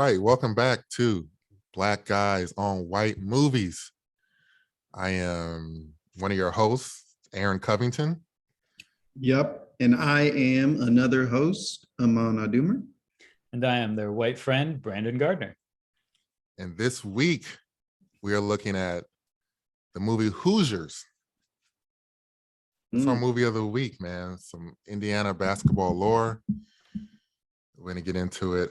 right, welcome back to Black Guys on White Movies. I am one of your hosts, Aaron Covington. Yep, and I am another host, Aman Adumer. And I am their white friend, Brandon Gardner. And this week, we are looking at the movie Hoosiers. It's our movie of the week, man. Some Indiana basketball lore. We're going to get into it.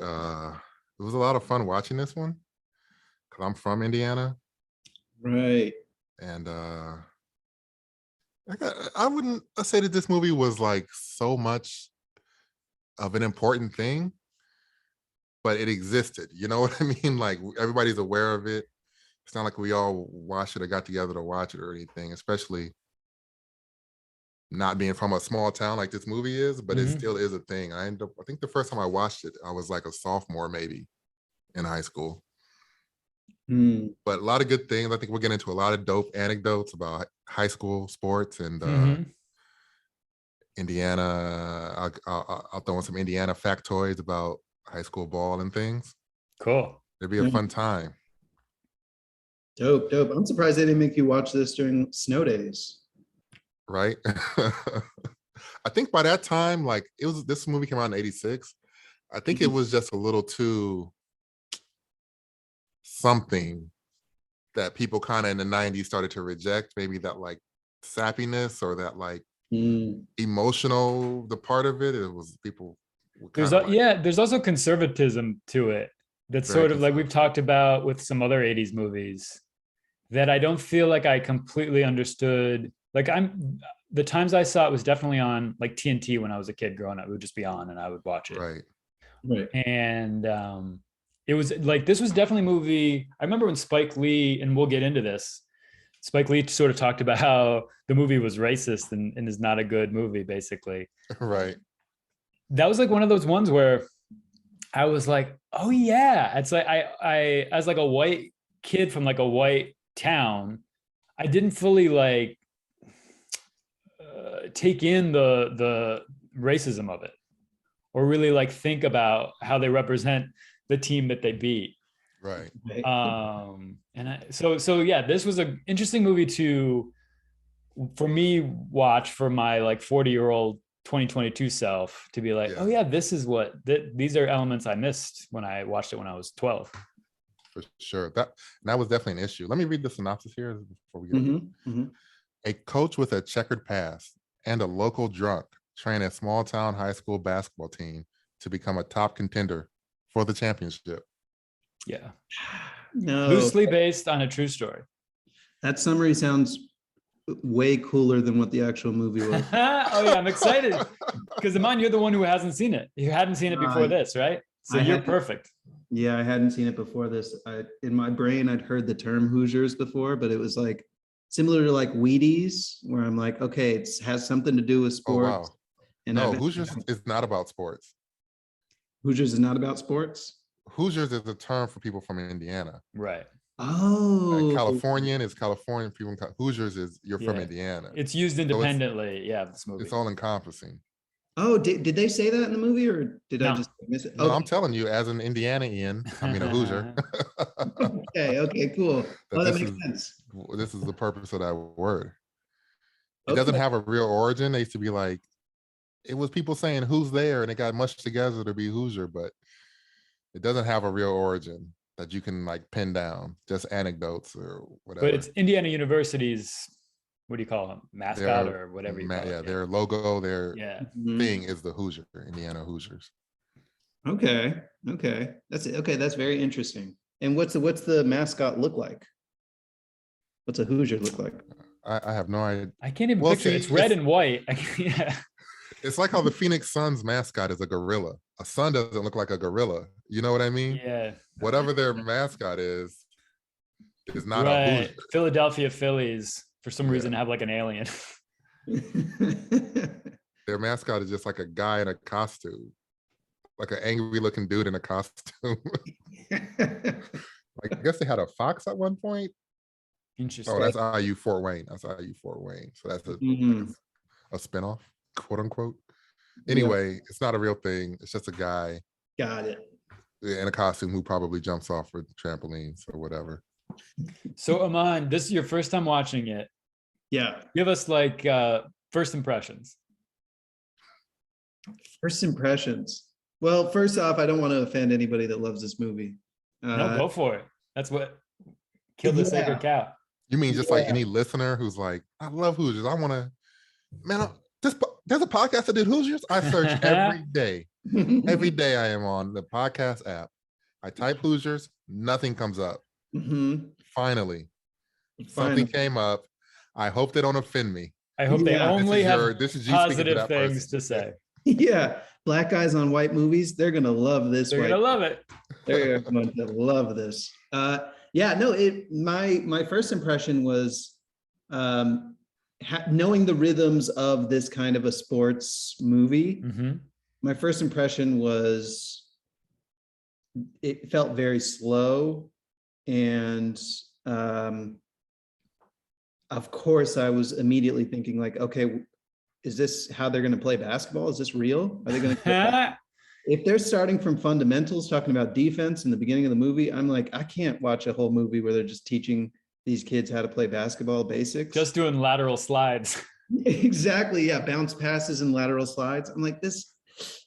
It was a lot of fun watching this one because I'm from Indiana. Right. And I wouldn't say that this movie was like so much of an important thing, but it existed. You know what I mean? Like everybody's aware of it. It's not like we all watched it or got together to watch it or anything, especially not being from a small town like this movie is, but it still is a thing. I think the first time I watched it, I was like a sophomore maybe in high school. But a lot of good things. I think we'll get into a lot of dope anecdotes about high school sports and Indiana. I'll throw in some Indiana factoids about high school ball and things. Cool. It'd be a fun time. Dope. I'm surprised they didn't make you watch this during snow days. Right. I think by that time, like this movie came out in '86. I think it was just a little too something that people kind of in the '90s started to reject. Maybe that like sappiness or that like emotional, the part of it. It was people. There's also conservatism to it. That's sort of like we've talked about with some other '80s movies that I don't feel like I completely understood. Like the times I saw it was definitely on like TNT when I was a kid growing up. It would just be on and I would watch it. Right. And it was like, this was definitely a movie. I remember when Spike Lee, and we'll get into this, Spike Lee sort of talked about how the movie was racist and is not a good movie, basically. Right. That was like one of those ones where I was like, oh yeah. It's like, I as like a white kid from like a white town, I didn't fully like take in the racism of it or really like think about how they represent the team that they beat. Right. So yeah, this was an interesting movie for me watch for my like 40-year-old 2022 self to be like, oh yeah, this is these are elements I missed when I watched it when I was 12. For sure. That was definitely an issue. Let me read the synopsis here before we get A coach with a checkered past and a local drunk train a small town high school basketball team to become a top contender for the championship. Yeah. No. Loosely based on a true story. That summary sounds way cooler than what the actual movie was. Oh yeah, I'm excited. Because Aman, you're the one who hasn't seen it. You hadn't seen it before this, right? So you're perfect. Yeah, I hadn't seen it before this. In my brain, I'd heard the term Hoosiers before, but it was like similar to like Wheaties, where I'm like, okay, it has something to do with sports. Oh, wow. And no, Hoosiers is not about sports. Hoosiers is not about sports? Hoosiers is a term for people from Indiana. Right. Oh. Like Californian is Californian. People Hoosiers is you're from Indiana. It's used independently. This movie. It's all encompassing. Oh, did they say that in the movie or did I just miss it? No, I'm telling you, as an Indianian, I mean a Hoosier. Okay, cool. That makes sense. This is the purpose of that word. It doesn't have a real origin. They used to be like, it was people saying who's there and it got mushed together to be Hoosier, but it doesn't have a real origin that you can like pin down, just anecdotes or whatever. But it's Indiana University's, what do you call them? Mascot or whatever you call it. Their logo, their thing is the Hoosier, Indiana Hoosiers. Okay. That's very interesting. And what's the mascot look like? What's a Hoosier look like? I have no idea. I can't even picture it. It's red and white. It's like how the Phoenix Suns mascot is a gorilla. A sun doesn't look like a gorilla. You know what I mean? Yeah. Whatever their mascot is not a Hoosier. Philadelphia Phillies, for some reason, have like an alien. Their mascot is just like a guy in a costume. Like an angry looking dude in a costume. Like, I guess they had a fox at one point. Interesting. Oh, that's IU Fort Wayne. So that's a spinoff, quote unquote. Anyway, it's not a real thing. It's just a guy. Got it. in a costume who probably jumps off with trampolines or whatever. So Aman, this is your first time watching it. Yeah. Give us like first impressions. First impressions. Well, first off, I don't want to offend anybody that loves this movie. No, go for it. That's what killed the sacred cow. You mean just like any listener who's like, I love Hoosiers. I want to, man, there's a podcast that did Hoosiers. I search every day. Every day I am on the podcast app. I type Hoosiers, nothing comes up. Finally, something came up. I hope they don't offend me. I hope they only have positive things to say. Yeah, black guys on white movies, they're gonna love this. They're gonna love it. They're going to love this. My first impression was knowing the rhythms of this kind of a sports movie. My first impression was it felt very slow, and of course I was immediately thinking like, okay, is this how they're going to play basketball? Is this real? Are they going to? If they're starting from fundamentals, talking about defense in the beginning of the movie, I'm like, I can't watch a whole movie where they're just teaching these kids how to play basketball basics. Just doing lateral slides. Exactly. Yeah. Bounce passes and lateral slides. I'm like this.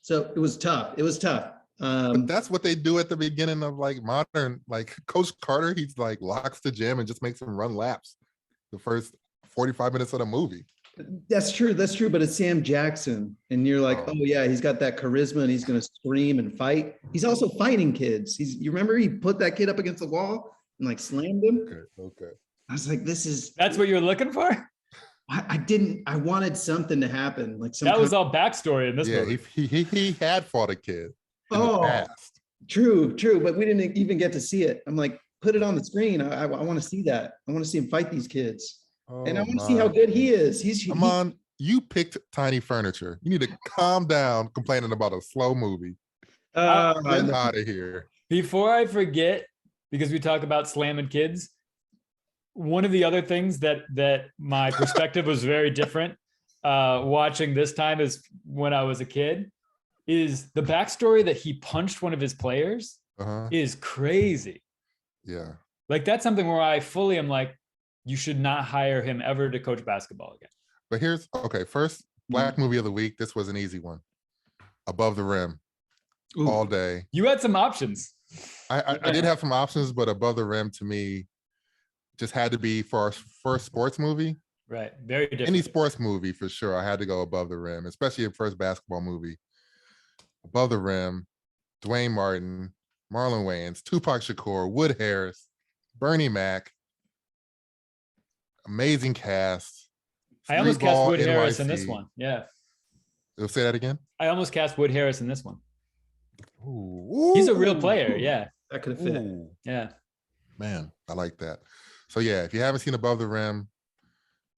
So it was tough. It was tough. But that's what they do at the beginning of like modern, like Coach Carter, he's like locks the gym and just makes him run laps the first 45 minutes of the movie. That's true. That's true. But it's Sam Jackson. And you're like, oh yeah, he's got that charisma and he's going to scream and fight. He's also fighting kids. You remember he put that kid up against the wall and like slammed him. Okay. I was like, that's what you're looking for? I wanted something to happen. Like that was all backstory in this movie. He had fought a kid. True. But we didn't even get to see it. I'm like, put it on the screen. I want to see that. I want to see him fight these kids. And I want to see how good he is. Come on, you picked Tiny Furniture. You need to calm down complaining about a slow movie. Get out of here. Before I forget, because we talk about slamming kids, one of the other things that my perspective was very different watching this time is when I was a kid, is the backstory that he punched one of his players is crazy. Yeah. Like that's something where I fully am like, you should not hire him ever to coach basketball again. But first black movie of the week. This was an easy one. Above the Rim. Ooh. All day. You had some options. I did have some options, but Above the Rim to me just had to be for our first sports movie. Right. Very different. Any sports movie for sure. I had to go Above the Rim, especially a first basketball movie. Above the Rim, Dwayne Martin, Marlon Wayans, Tupac Shakur, Wood Harris, Bernie Mac. Amazing cast. I almost cast Wood Harris in this one. Yeah. You'll say that again? I almost cast Wood Harris in this one. Ooh. He's a real player. Yeah. That could have fit. Yeah. Man, I like that. So yeah, if you haven't seen Above the Rim,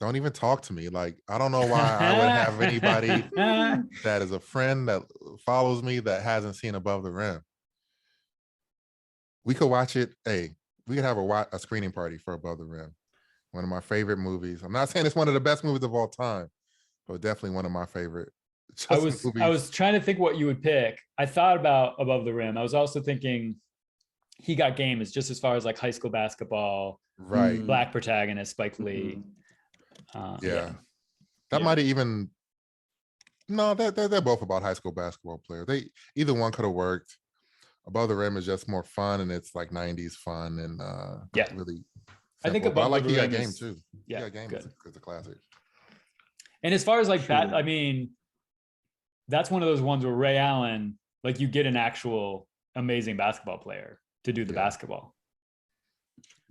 don't even talk to me. Like, I don't know why I would have anybody that is a friend that follows me that hasn't seen Above the Rim. We could watch it. Hey, we could have a screening party for Above the Rim. One of my favorite movies. I'm not saying it's one of the best movies of all time, but definitely one of my favorite. I was trying to think what you would pick. I thought about Above the Rim. I was also thinking He Got Game is just as far as like high school basketball, right? Black protagonist, Spike Lee. That might have even. No, they're both about high school basketball players. Either one could have worked. Above the Rim is just more fun, and it's like 90s fun and really. I think I like the He Got Game too. Yeah, He Got Game is a classic. And as far as like that, I mean, that's one of those ones where Ray Allen, like you get an actual amazing basketball player to do the basketball.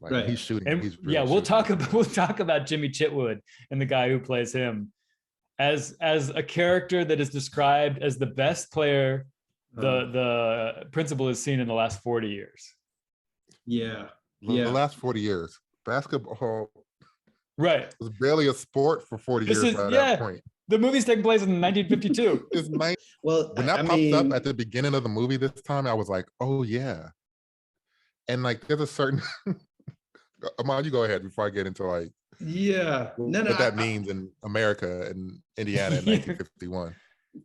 Like he's shooting. And he's we'll talk about Jimmy Chitwood and the guy who plays him as a character that is described as the best player the principal has seen in the last 40 years. Yeah. The last 40 years. Basketball was barely a sport for 40 years by that point. The movie's taking place in 1952. When that popped up at the beginning of the movie this time, I was like, oh yeah. And like there's a certain Aman, you go ahead before I get into like what that means in America and Indiana in 1951.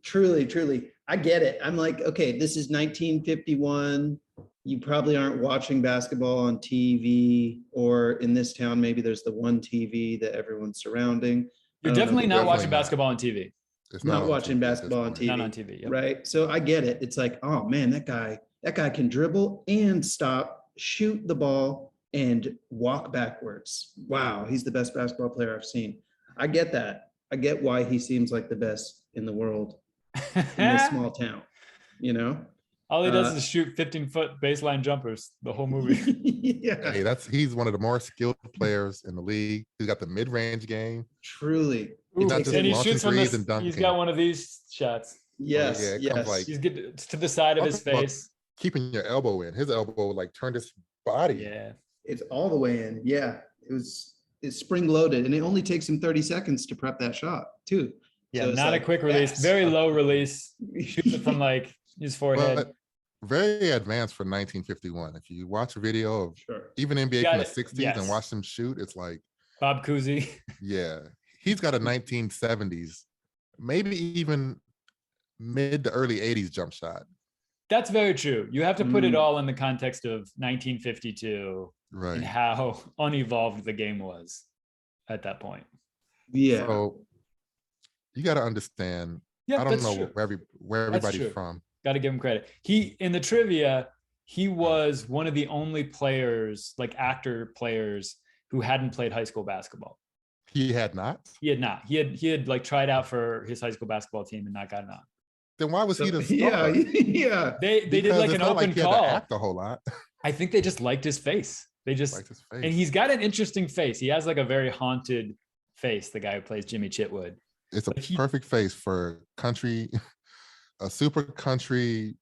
Truly, truly. I get it. I'm like, okay, this is 1951. You probably aren't watching basketball on TV, or in this town, maybe there's the one TV that everyone's surrounding. You're I don't know definitely if not you Definitely watching not. basketball on TV. It's not on watching TV at this basketball on point. TV. Not on TV. Yep. right? So I get it. It's like, oh man, that guy can dribble and stop, shoot the ball, and walk backwards. Wow, he's the best basketball player I've seen. I get that. I get why he seems like the best in the world in this small town, you know? All he does is shoot 15-foot baseline jumpers the whole movie. Yeah, Hey, he's one of the more skilled players in the league. He's got the mid-range game. truly. Ooh, not takes just and he launching shoots from threes this. and dunking. He's got one of these shots. Yes, yeah, it yes. comes like- He's good to the side of his Talking about face. Keeping your elbow in. His elbow would like turn his body. Yeah. It's all the way in. Yeah, it's spring loaded, and it only takes him 30 seconds to prep that shot too. Yeah, So it's not like a quick release, fast. very low release. Shoots it from like his forehead. But very advanced for 1951. If you watch a video of Sure. even NBA Got from the it. 60s Yes. and watch them shoot, it's like, Bob Cousy. yeah, he's got a 1970s, maybe even mid to early 80s jump shot. That's very true. You have to put it Mm. all in the context of 1952 and Right. how unevolved the game was at that point. Yeah. So you got to understand, Yeah, I don't that's know true. where That's everybody's true. from. Got to give him credit. He in the trivia, he was one of the only players, like actor players, who hadn't played high school basketball. He had not. He had not. He had like tried out for his high school basketball team and not gotten on. Then why was he the yeah, star? yeah. They did Because like it's an not open he had to call. act a whole lot. I think they just liked his face. They just Like his face. and he's got an interesting face. He has like a very haunted face. The guy who plays Jimmy Chitwood. It's a But he- perfect face for country, a super country,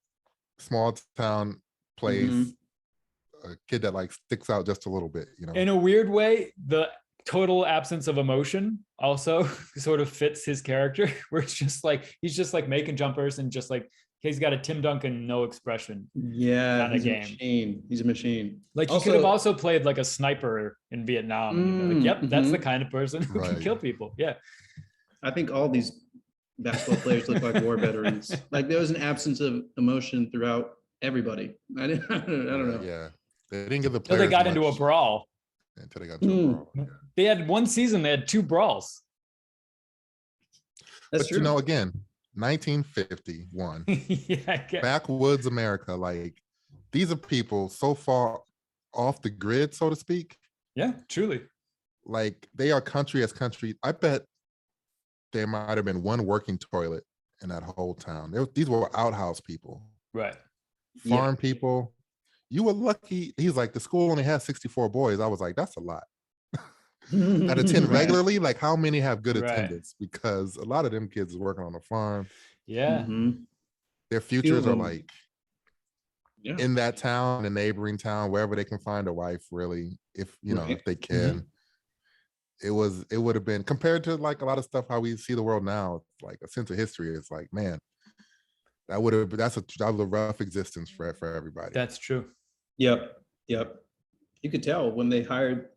small town place. Mhm. A kid that like sticks out just a little bit, you know. In a weird way, the total absence of emotion also sort of fits his character, where it's just like he's just like making jumpers and just like he's got a Tim Duncan no expression. Yeah, Not a he's a game. machine. He's a machine. Like he could have also played like a sniper in Vietnam. And you'd be like, yep, that's the kind of person who can Right. kill people. Yeah. I think all these basketball players look like war veterans. Like there was an absence of emotion throughout everybody. I don't know. Yeah, they didn't give the Until players they got into a much brawl. until they got into a brawl. Yeah. They had one season, they had 2 brawls. That's But true. you know, again, 1951, Yeah, I get backwoods America. Like these are people so far off the grid, so to speak. yeah, truly. Like they are country as country. I bet there might have been one working toilet in that whole town. These were outhouse people, Right. Yeah. farm people. You were lucky. He's like, the school only has 64 boys. I was like, that's a lot. That attend Right. regularly, like how many have good Right. attendance? Because a lot of them kids is working on the farm. Yeah. Mhm. Their futures are them. like Yeah. in that town, the neighboring town, wherever they can find a wife, really, if you know, Right. if they can. It would have been compared to like a lot of stuff how we see the world now, it's like a sense of history. It's like, man, that was a rough existence for everybody. That's true. Yep. Yep. You could tell when they hired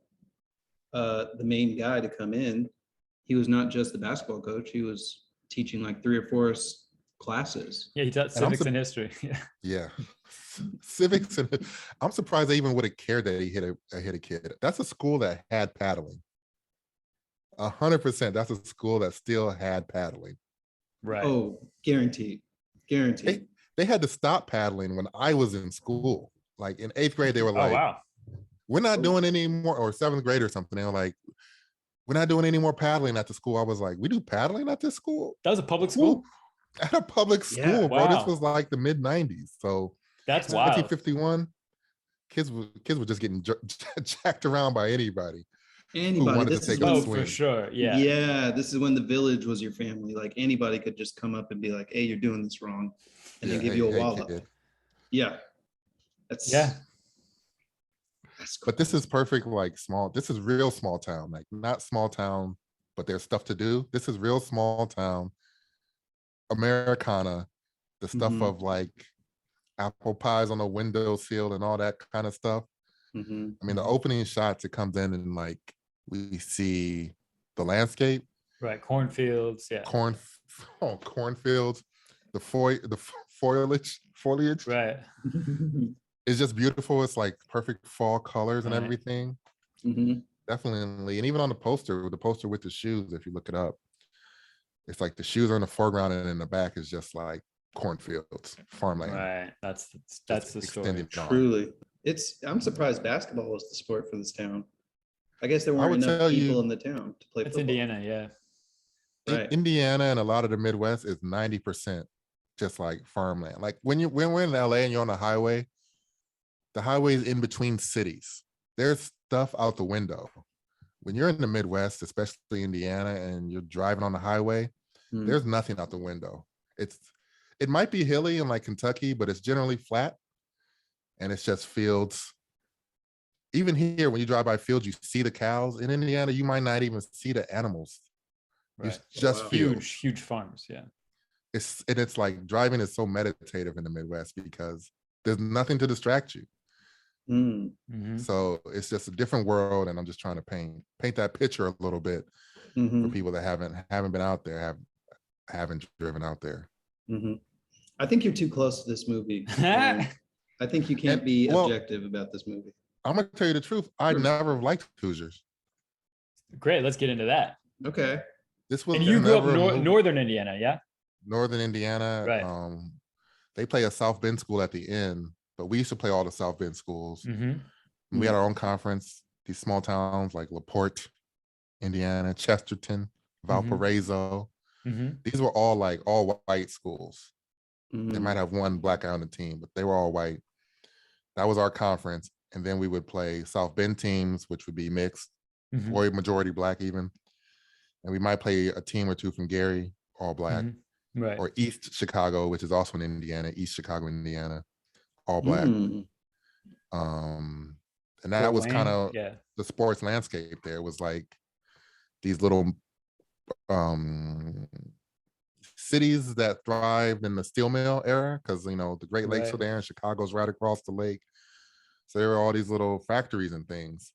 the main guy to come in, he was not just the basketball coach. He was teaching like 3 or 4 classes. Yeah, he taught And I'm civics and history. Yeah. Yeah. Civics, and I'm surprised they even would have cared that he hit a kid. That's a school that had paddling. 100%. That's a school that still had paddling. Right. Oh, guaranteed. Guaranteed. They had to stop paddling when I was in school. Like in 8th grade, they were Oh, like, wow. we're not doing any more, or 7th grade or something. They were like, we're not doing any more paddling at the school. I was like, we do paddling at this school? That was a public school. At a public Yeah, school, bro. wow. This was like the mid 90s. So That's wild. 1951, kids were just getting jacked around by anybody. Anybody. wanted to This is take a when, Oh, swing. for sure. Yeah. yeah, this is when the village was your family. Like anybody could just come up and be like, "Hey, you're doing this wrong," and then Yeah, give hey, you a hey, wallop. kid. Yeah, that's Yeah. That's But this is perfect, like this is real small town, like not small town, but there's stuff to do. This is real small town, Americana, the stuff Mhm. of like apple pies on the windowsill and all that kind of stuff. Mhm. I mean, the opening shots, it comes in and like we see the landscape. Right. Cornfields. Yeah. Cornfields, the foliage Right. is just beautiful. It's like perfect fall colors and Right. everything. Mhm. Definitely. And even on the poster with the shoes, if you look it up, it's like the shoes are in the foreground and in the back is just like cornfields, farmland. Right. That's Just the story. extended on. Truly. I'm surprised basketball was the sport for this town. I guess there weren't would enough tell people you- in the town to play That's football. Indiana. Yeah. Right. Indiana and a lot of the Midwest is 90% just like farmland. Like when we're in LA and you're on the highway is in between cities. There's stuff out the window. When you're in the Midwest, especially Indiana, and you're driving on the highway, Mm. there's nothing out the window. It might be hilly in like Kentucky, but it's generally flat and it's just fields. Even here, when you drive by fields, you see the cows. In Indiana, you might not even see the animals. Right. It's just wow. fields. Huge farms. Yeah. It's like driving is so meditative in the Midwest because there's nothing to distract you. Mm. Mhm. So it's just a different world, and I'm just trying to paint that picture a little bit for Mhm. people that haven't been out there, haven't driven out there. Mhm. I think you're too close to this movie. Aaron. I think you can't And- be well- objective about this movie. I'm gonna tell you the truth. I Sure. never liked Hoosiers. Great. Let's get into that. Okay. And This was you grew up never a movie. northern Indiana, yeah? Northern Indiana. Right. They play a South Bend school at the end, but we used to play all the South Bend schools. Mm-hmm. We had our own conference. These small towns like LaPorte, Indiana, Chesterton, Valparaiso. Mm-hmm. These were all like all white schools. They Mhm. might have one black guy on the team, but they were all white. That was our conference. And then we would play South Bend teams, which would be mixed, Mhm. or majority black even. And we might play a team or two from Gary, all black, Right. or East Chicago, which is also in Indiana, East Chicago, Indiana, all black. Mm. And that Fort was kind Wayne, of yeah. the sports landscape there. It was like these little cities that thrived in the steel mill era, because the Great Lakes Right. are there and Chicago's right across the lake. So there were all these little factories and things.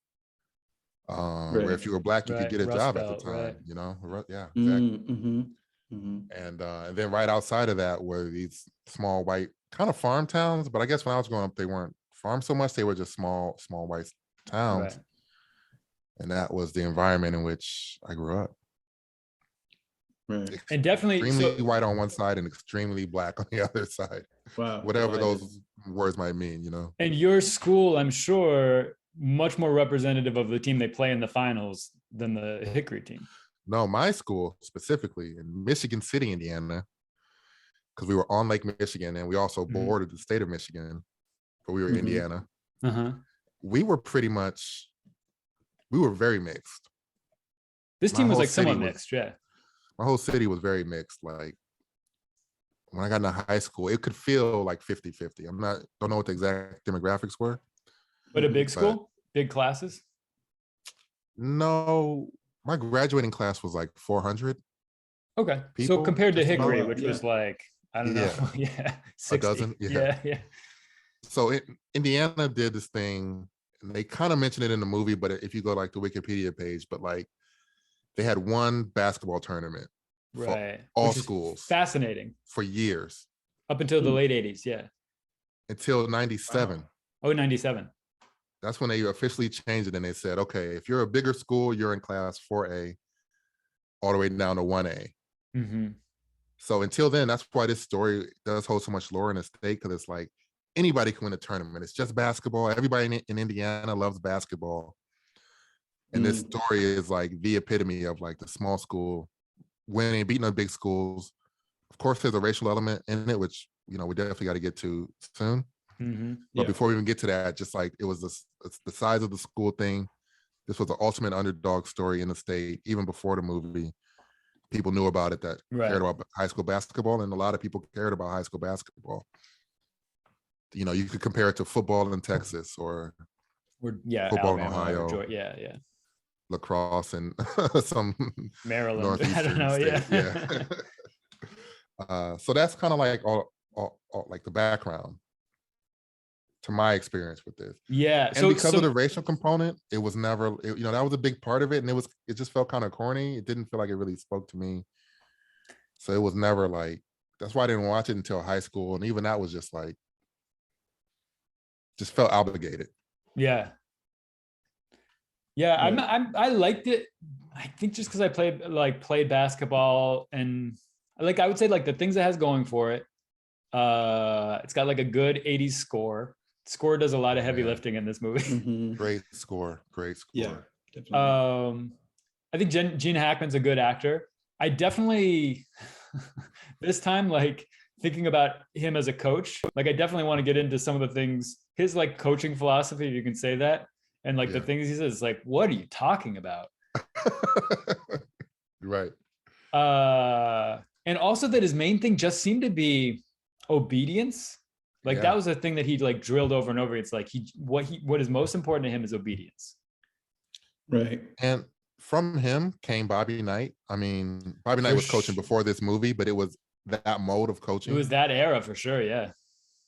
Where if you were black, you could Right. get a Rust job Belt, at the time, Yeah, exactly. Mm. Mhm. Mhm. And then right outside of that were these small white kind of farm towns. But I guess when I was growing up, they weren't farms so much. They were just small white towns. Right. And that was the environment in which I grew up. Right. And definitely Extremely white on one side and extremely black on the other side. Wow. Whatever Divided. those words might mean, and your school, I'm sure, much more representative of the team they play in the finals than the Hickory team. No, my school specifically in Michigan City, Indiana, because we were on Lake Michigan and we also bordered the state of Michigan, but we were Indiana. Uh-huh. We were very mixed. This My team was whole like somewhat city was- mixed, yeah. My whole city was very mixed. Like when I got into high school, it could feel like 50-50. Don't know what the exact demographics were. But a big school, big classes. No, my graduating class was like 400. Okay. So People, compared to just Hickory, about, which yeah. was like, I don't know, yeah, 60. dozen, Yeah. So Indiana did this thing, and they kind of mentioned it in the movie, but if you go like the Wikipedia page, but like they had one basketball tournament for Right. all Which is schools fascinating. for years Up until the late 80s, yeah. until 97. Oh, 97. That's when they officially changed it, and they said, okay, if you're a bigger school, you're in class 4A all the way down to 1A. Mm-hmm. So until then, that's why this story does hold so much lore in the state, because it's like anybody can win a tournament. It's just basketball. Everybody in Indiana loves basketball. And this story is like the epitome of like the small school winning, beating the big schools. Of course, there's a racial element in it, which, we definitely got to get to soon. Mm-hmm. But before we even get to that, just like it's the size of the school thing. This was the ultimate underdog story in the state, even before the movie. People knew about it that cared about high school basketball, and a lot of people cared about high school basketball. You could compare it to football in Texas or football in Alabama, Ohio. Georgia, yeah. Lacrosse and some Maryland. northeastern I don't know, state. So that's kind of like all like the background. to my experience with this. Yeah. And because of the racial component, it was never, that was a big part of it. And it just felt kind of corny. It didn't feel like it really spoke to me. So it was never like, that's why I didn't watch it until high school. And even that was just like, just felt obligated. Yeah. Yeah. I liked it. I think just because I played basketball, and like, I would say like the things it has going for it. It's got like a good 80s score. Score does a lot of heavy lifting in this movie. Mm-hmm. Great score. Yeah, definitely. I think Gene Hackman's a good actor. I definitely this time, like, thinking about him as a coach, like I definitely want to get into some of the things, his like coaching philosophy, if you can say that, and like the things he says, like, what are you talking about? Right. And also that his main thing just seemed to be obedience. Like that was a thing that he like drilled over and over. It's like what is most important to him is obedience. Right. And from him came Bobby Knight. I mean, Bobby Knight was coaching before this movie, but it was that mode of coaching. It was that era for sure, yeah.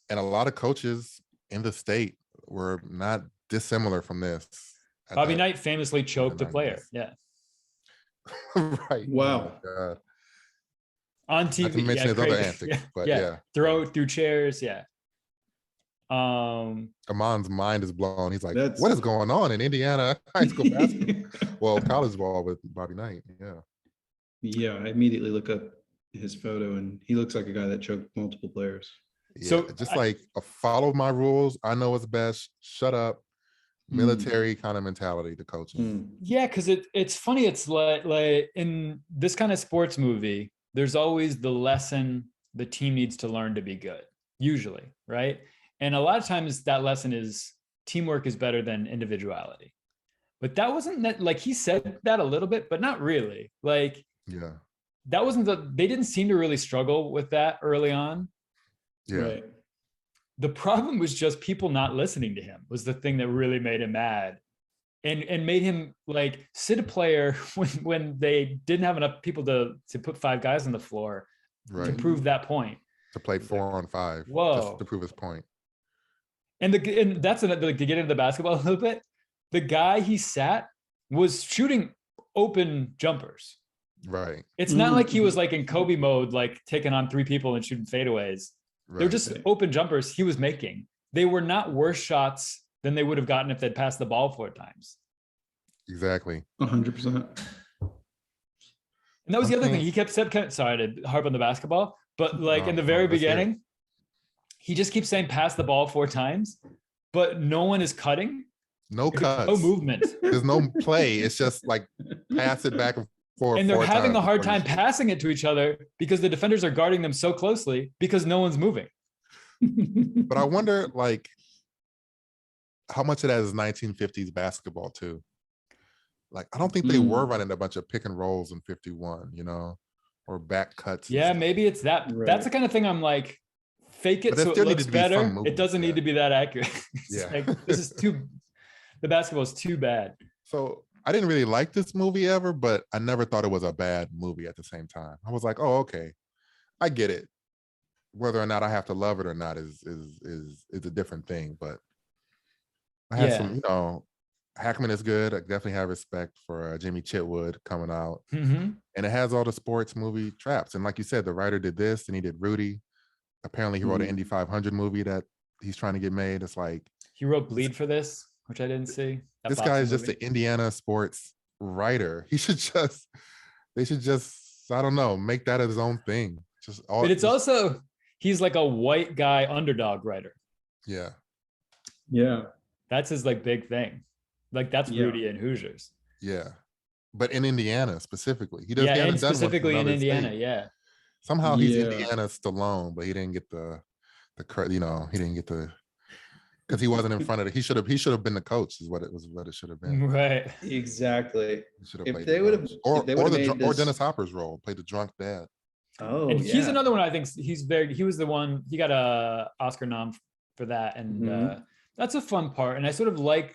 And a lot of coaches in the state were not dissimilar from this. Bobby Knight famously choked a player. Yeah. Right. Wow. Oh, on TV. Not to mention his other antics, but throw through chairs. Yeah. Amon's mind is blown. He's like, what is going on in Indiana high school basketball? Well, college ball with Bobby Knight. Yeah, I immediately look up his photo and he looks like a guy that choked multiple players. Yeah, so just like follow my rules. I know what's best. Shut up. Military kind of mentality to coaching. Yeah, because it's funny. It's like in this kind of sports movie, there's always the lesson the team needs to learn to be good, usually, right? And a lot of times that lesson is teamwork is better than individuality. But that wasn't that, like, he said that a little bit, but not really. Like, that wasn't they didn't seem to really struggle with that early on. Yeah. Right. The problem was just people not listening to him was the thing that really made him mad, and made him like sit a player when they didn't have enough people to put 5 guys on the floor to prove that point. To play 4-on-5. Whoa. Just to prove his point. And that's another, like, to get into the basketball a little bit. The guy he sat was shooting open jumpers. Right. It's not like he was like in Kobe mode, like taking on 3 people and shooting fadeaways. Right. They're just open jumpers he was making. They were not worse shots than they would have gotten if they'd passed the ball 4 times. Exactly. 100%. And that was the other thing. He kept sorry to harp on the basketball, but like in the very beginning, he just keeps saying pass the ball 4 times, but no one is cutting. No cuts. No movement. There's no play. It's just like pass it back and forth. And they're having a hard time passing it to each other because the defenders are guarding them so closely because no one's moving. But I wonder, like, how much of that is 1950s basketball too? Like, I don't think they were running a bunch of pick and rolls in 51, or back cuts. Yeah, maybe it's that. Right. That's the kind of thing I'm like, fake it so it looks better. It doesn't need to be that accurate. Like, the basketball is too bad. So I didn't really like this movie ever, but I never thought it was a bad movie at the same time. I was like, oh, okay, I get it. Whether or not I have to love it or not is a different thing. But I had some, Hackman is good. I definitely have respect for Jimmy Chitwood coming out. Mm-hmm. And it has all the sports movie traps. And like you said, the writer did this and he did Rudy. Apparently he wrote an Indy 500 movie that he's trying to get made. It's like, he wrote Bleed for this, which I didn't see. This guy is just an Indiana sports writer. They should just, I don't know, make that his own thing. But it's also, he's like a white guy underdog writer. Yeah. Yeah. That's his like big thing. Like that's Rudy and Hoosiers. Yeah. But in Indiana specifically. He and specifically in Indiana, state. Somehow he's Indiana Stallone, but he didn't get the credit, he didn't get the, because he wasn't in front of it. He should have been the coach, is what it should have been. Right. Exactly. If they would have, or Dennis Hopper's role, played the drunk dad. Oh, and he's another one. I think he was the one, he got a Oscar nom for that. And that's a fun part. And I sort of like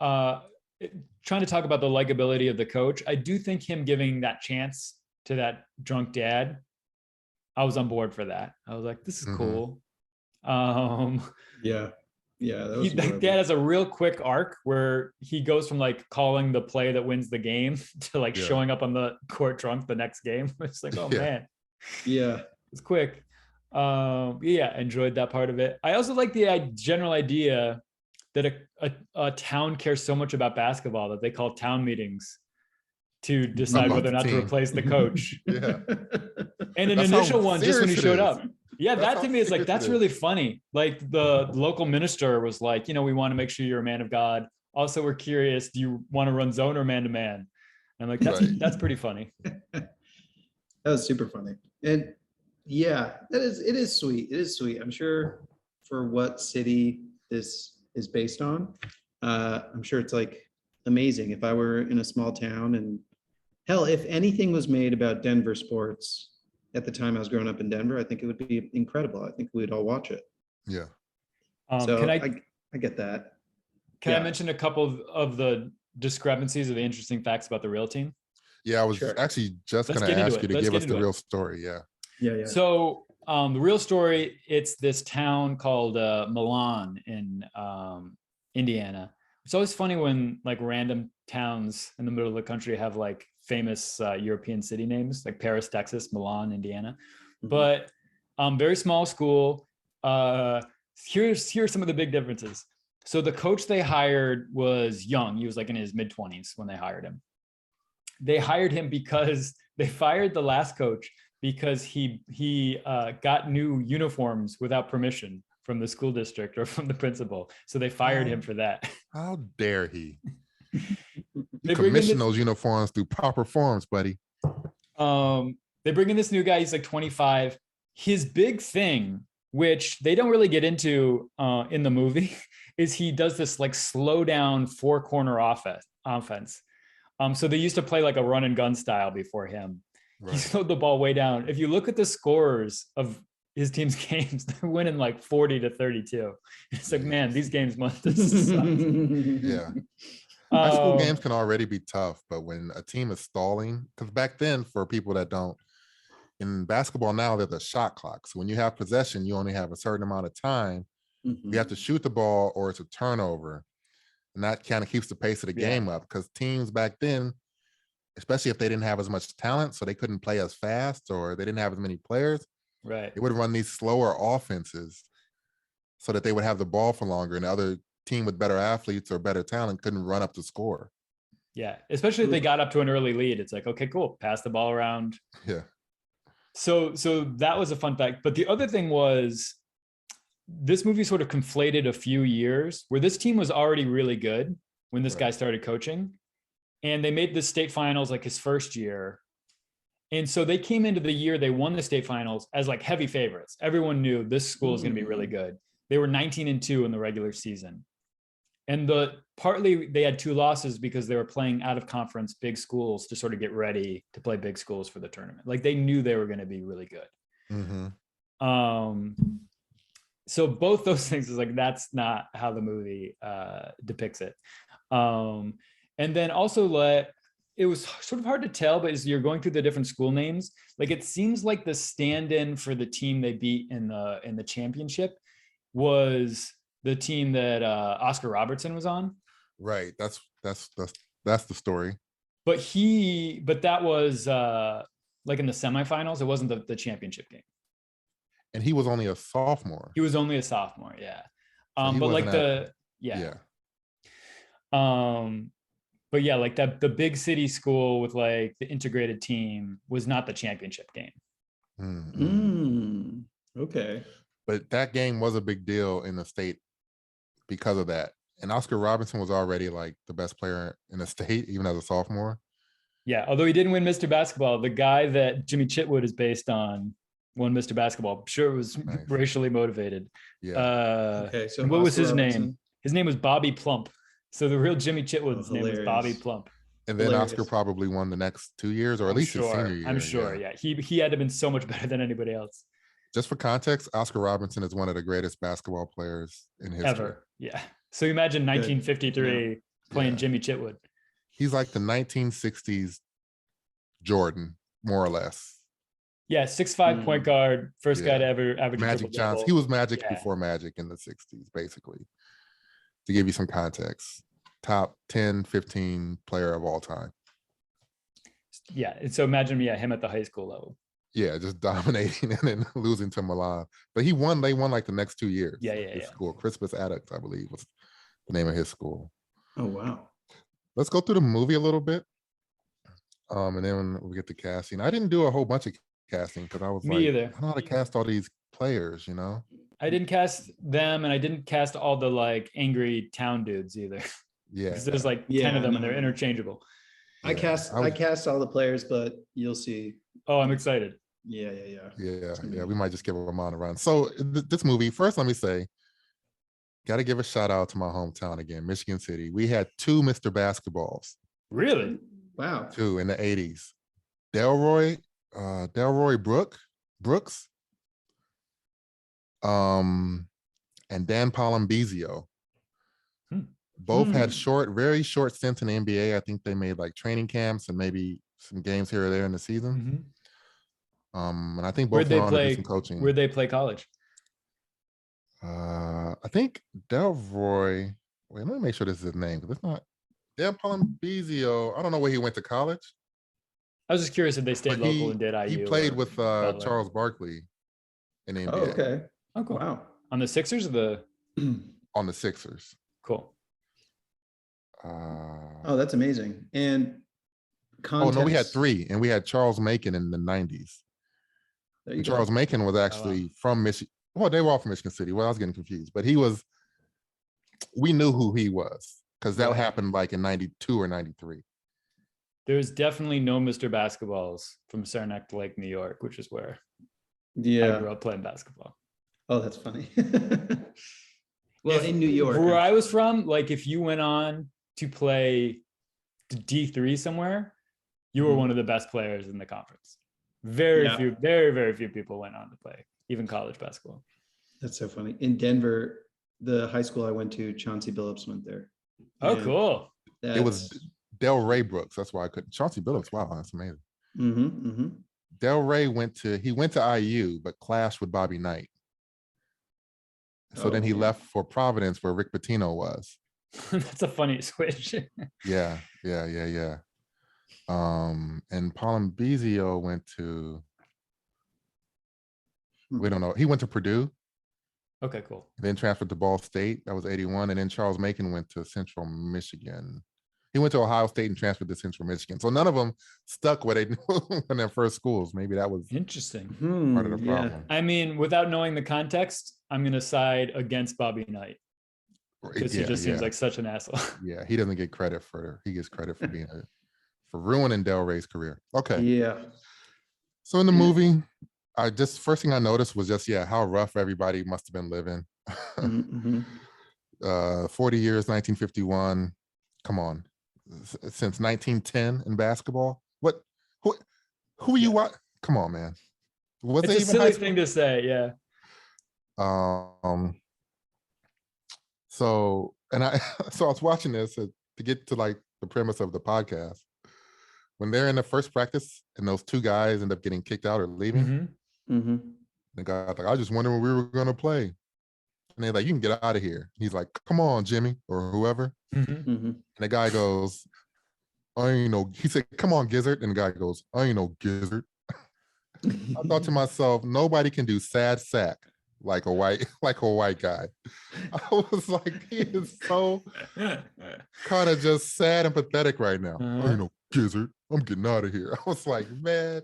trying to talk about the likability of the coach. I do think him giving that chance to that drunk dad, I was on board for that. I was like, this is cool. Yeah. Yeah, that was That adorable. has a real quick arc where he goes from like calling the play that wins the game to like Yeah. showing up on the court drunk the next game. It's like, oh Yeah. man, Yeah. it's quick. Yeah, enjoyed that part of it. I also like the general idea that a town cares so much about basketball that they call town meetings to decide About whether or the not to team. replace the coach. Yeah. And an That's how initial one just when he serious it showed is. up. Yeah, That's that to how me is like, serious that's it is. really funny. Like the local minister was like, we want to make sure you're a man of God. Also, we're curious, do you want to run zone or man to man? I'm like, that's pretty funny. That was super funny. And yeah, it is sweet. It is sweet. I'm sure for what city this is based on, I'm sure it's like amazing. If I were in a small town, and hell, if anything was made about Denver sports at the time I was growing up in Denver, I think it would be incredible. I think we'd all watch it. Yeah. So Can I get that. I Yeah. mention a couple of the discrepancies or the interesting facts about the real team? Yeah, I was Sure. actually just Let's going get to into ask it. you to Let's give get us the into it. real story. Yeah. Yeah. So the real story, it's this town called Milan in Indiana. It's always funny when like random towns in the middle of the country have like famous European city names, like Paris, Texas, Milan, Indiana. Mhm. But very small school. Here's some of the big differences. So the coach they hired was young. He was like in his mid-20s when they hired him. They hired him because they fired the last coach because he got new uniforms without permission from the school district or from the principal. So they fired him for that. How dare he? They You bring in commission this- those uniforms through proper forms, buddy. They bring in this new guy. He's like 25. His big thing, which they don't really get into in the movie, is he does this like slow down four corner offense. So they used to play like a run and gun style before him. He Right. slowed the ball way down. If you look at the scores of his team's games, they're winning like 40-32. It's like, man, these games must have sucked. Yeah. High school Um, games can already be tough, but when a team is stalling, because back then, for people that don't, in basketball now, there's a shot clock. So when you have possession, you only have a certain amount of time. Mhm. You have to shoot the ball or it's a turnover. And that kind of keeps the pace of the Yeah. game up, because teams back then, especially if they didn't have as much talent, so they couldn't play as fast or they didn't have as many players, right. they would run these slower offenses so that they would have the ball for longer, and the other team with better athletes or better talent couldn't run up the score. Yeah. Especially if they got up to an early lead. It's like, okay, cool. Pass the ball around. Yeah. So that was a fun fact. But the other thing was this movie sort of conflated a few years where this team was already really good when this Right. guy started coaching. And they made the state finals like his first year. And so they came into the year they won the state finals as like heavy favorites. Everyone knew this school is going to be really good. They were 19-2 in the regular season. And partly they had 2 losses because they were playing out of conference big schools to sort of get ready to play big schools for the tournament. Like they knew they were going to be really good. Mm-hmm. So both those things is like, that's not how the movie depicts it. And then also it was sort of hard to tell, but as you're going through the different school names, like it seems like the stand-in for the team they beat in the championship was the team that Oscar Robertson was on. Right. That's the story. But that was like in the semifinals. It wasn't the championship game. And he was only a sophomore. He was only a sophomore. Yeah. So he But like wasn't yeah. But yeah, like the big city school with like the integrated team was not the championship game. Mhm. Okay. But that game was a big deal in the state because of that. And Oscar Robinson was already like the best player in the state, even as a sophomore. Yeah, although he didn't win Mr. Basketball, the guy that Jimmy Chitwood is based on won Mr. Basketball. I'm sure it was Nice. racially motivated. Yeah. Okay. So What was Oscar his Robertson. name? His name was Bobby Plump. So the real Jimmy Chitwood's name was hilarious. Bobby Plump. And then Hilarious. Oscar probably won the next 2 years, or at I'm least his sure. senior year. I'm sure. Yeah. He had to have been so much better than anybody else Just for context, Oscar Robinson is one of the greatest basketball players in history. ever. Yeah. So imagine 1953 playing Yeah. Jimmy Chitwood. He's like the 1960s Jordan, more or less. Yeah, 6'5" point guard, first guy to Yeah. ever average a Magic Johnson. triple-double. He was Magic Yeah. before Magic in the 60s, basically. To give you some context, top 10, 15 player of all time. Yeah, and so imagine him at the high school level. Yeah, just dominating and then losing to Milan. But they won like the next 2 years. Yeah. His school, Crispus Attucks, I believe, was the name of his school. Oh, wow. Let's go through the movie a little bit. And then we get to casting. I didn't do a whole bunch of casting because I was Me like, either. I don't know how to cast all these players, you know? I didn't cast them, and I didn't cast all the like angry town dudes either. Yeah. Because there's like 10 Yeah, of them, and no. they're interchangeable. I cast all the players, but you'll see. Oh, I'm excited. Yeah. Yeah. We might just give them on a run. So this movie, first, let me say, got to give a shout out to my hometown again, Michigan City. We had 2 Mr. Basketballs. Really? Wow. 2 in the 80s. Delroy Brooks, and Dan Palambizio. Both had very short stints in the NBA. I think they made like training camps and maybe some games here or there in the season. And I think both went on to do some coaching. Where'd they play college? I think Delroy. Wait, let me make sure this is his name because it's not Dan Palambizio. I don't know where he went to college. I was just curious if they stayed But local and did IU. He played or with Butler. Charles Barkley in the NBA. Oh, okay. Oh, cool. Wow. On the Sixers or the On the Sixers. cool. Oh, that's amazing. And Oh no, we had context- 3, and we had Charles Macon in the 90s. There you And go. Charles Macon was actually from Michigan. Well, they were all from Michigan City. Well, I was getting confused, but we knew who he was because that Right. happened like in 92 or 93. There's definitely no Mr. Basketballs from Saranac Lake, New York, which is where I Yeah. grew up playing basketball. Oh, that's funny. Well, in New York. Where I was from, like if you went on to play D3 somewhere, you were one of the best players in the conference. Very Yeah. few, very few people went on to play, even college basketball. That's so funny. In Denver, the high school I went to, Chauncey Billups went there. Oh, And cool. It was Delray Brooks. That's why I couldn't. Chauncey Billups. Wow, that's amazing. Delray went to IU, but clashed with Bobby Knight. So then he left for Providence, where Rick Pitino was. That's a funny switch. Yeah. And Palambizio went to, we don't know. He went to Purdue, Okay, cool. then transferred to Ball State. That was 81. And then Charles Macon went to Central Michigan. He went to Ohio State and transferred to Central Michigan. So none of them stuck where they knew in their first schools. Maybe that was Interesting. part of the problem. I mean, without knowing the context, I'm going to side against Bobby Knight because he just seems like such an asshole. Yeah, he doesn't get credit he gets credit for being for ruining Delray's career. Okay. Yeah. So in the movie, first thing I noticed was just how rough everybody must have been living. 40 years, 1951. Come on. Since 1910 in basketball. Who are you? What? Come on, man. Was It's a silly thing to say, yeah. So I was watching this to get to like the premise of the podcast. When they're in the first practice and those 2 guys end up getting kicked out or leaving, the guy's like, I just wondering when we were gonna play. And they're like, you can get out of here. He's like, come on, Jimmy, or whoever. And the guy goes, I ain't no, he said, come on, Gizzard. And the guy goes, I ain't no Gizzard. I thought to myself, nobody can do sad sack like a white guy. I was like, he is so kind of just sad and pathetic right now. I ain't no Gizzard. I'm getting out of here. I was like, man.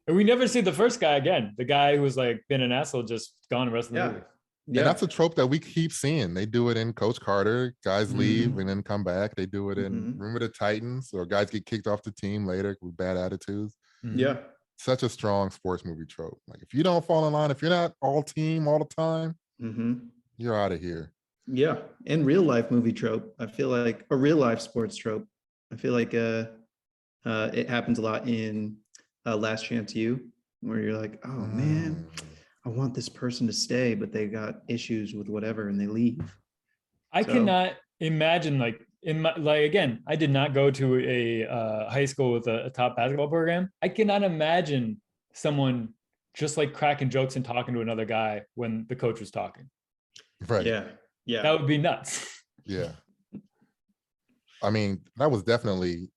And we never see the first guy again. The guy who was like been an asshole, just gone the rest of the movie. Yeah, that's a trope that we keep seeing. They do it in Coach Carter. Guys leave and then come back. They do it in Remember the Titans, or guys get kicked off the team later with bad attitudes. Yeah. Such a strong sports movie trope. Like if you don't fall in line, if you're not all team all the time, you're out of here. Yeah. And real life movie trope. I feel like a real life sports trope. I feel like it happens a lot in Last Chance U, where you're like, oh man, I want this person to stay, but they got issues with whatever and they leave. I cannot imagine again, I did not go to a high school with a top basketball program. I cannot imagine someone just like cracking jokes and talking to another guy when the coach was talking. Right. Yeah. That would be nuts. Yeah. I mean, that was definitely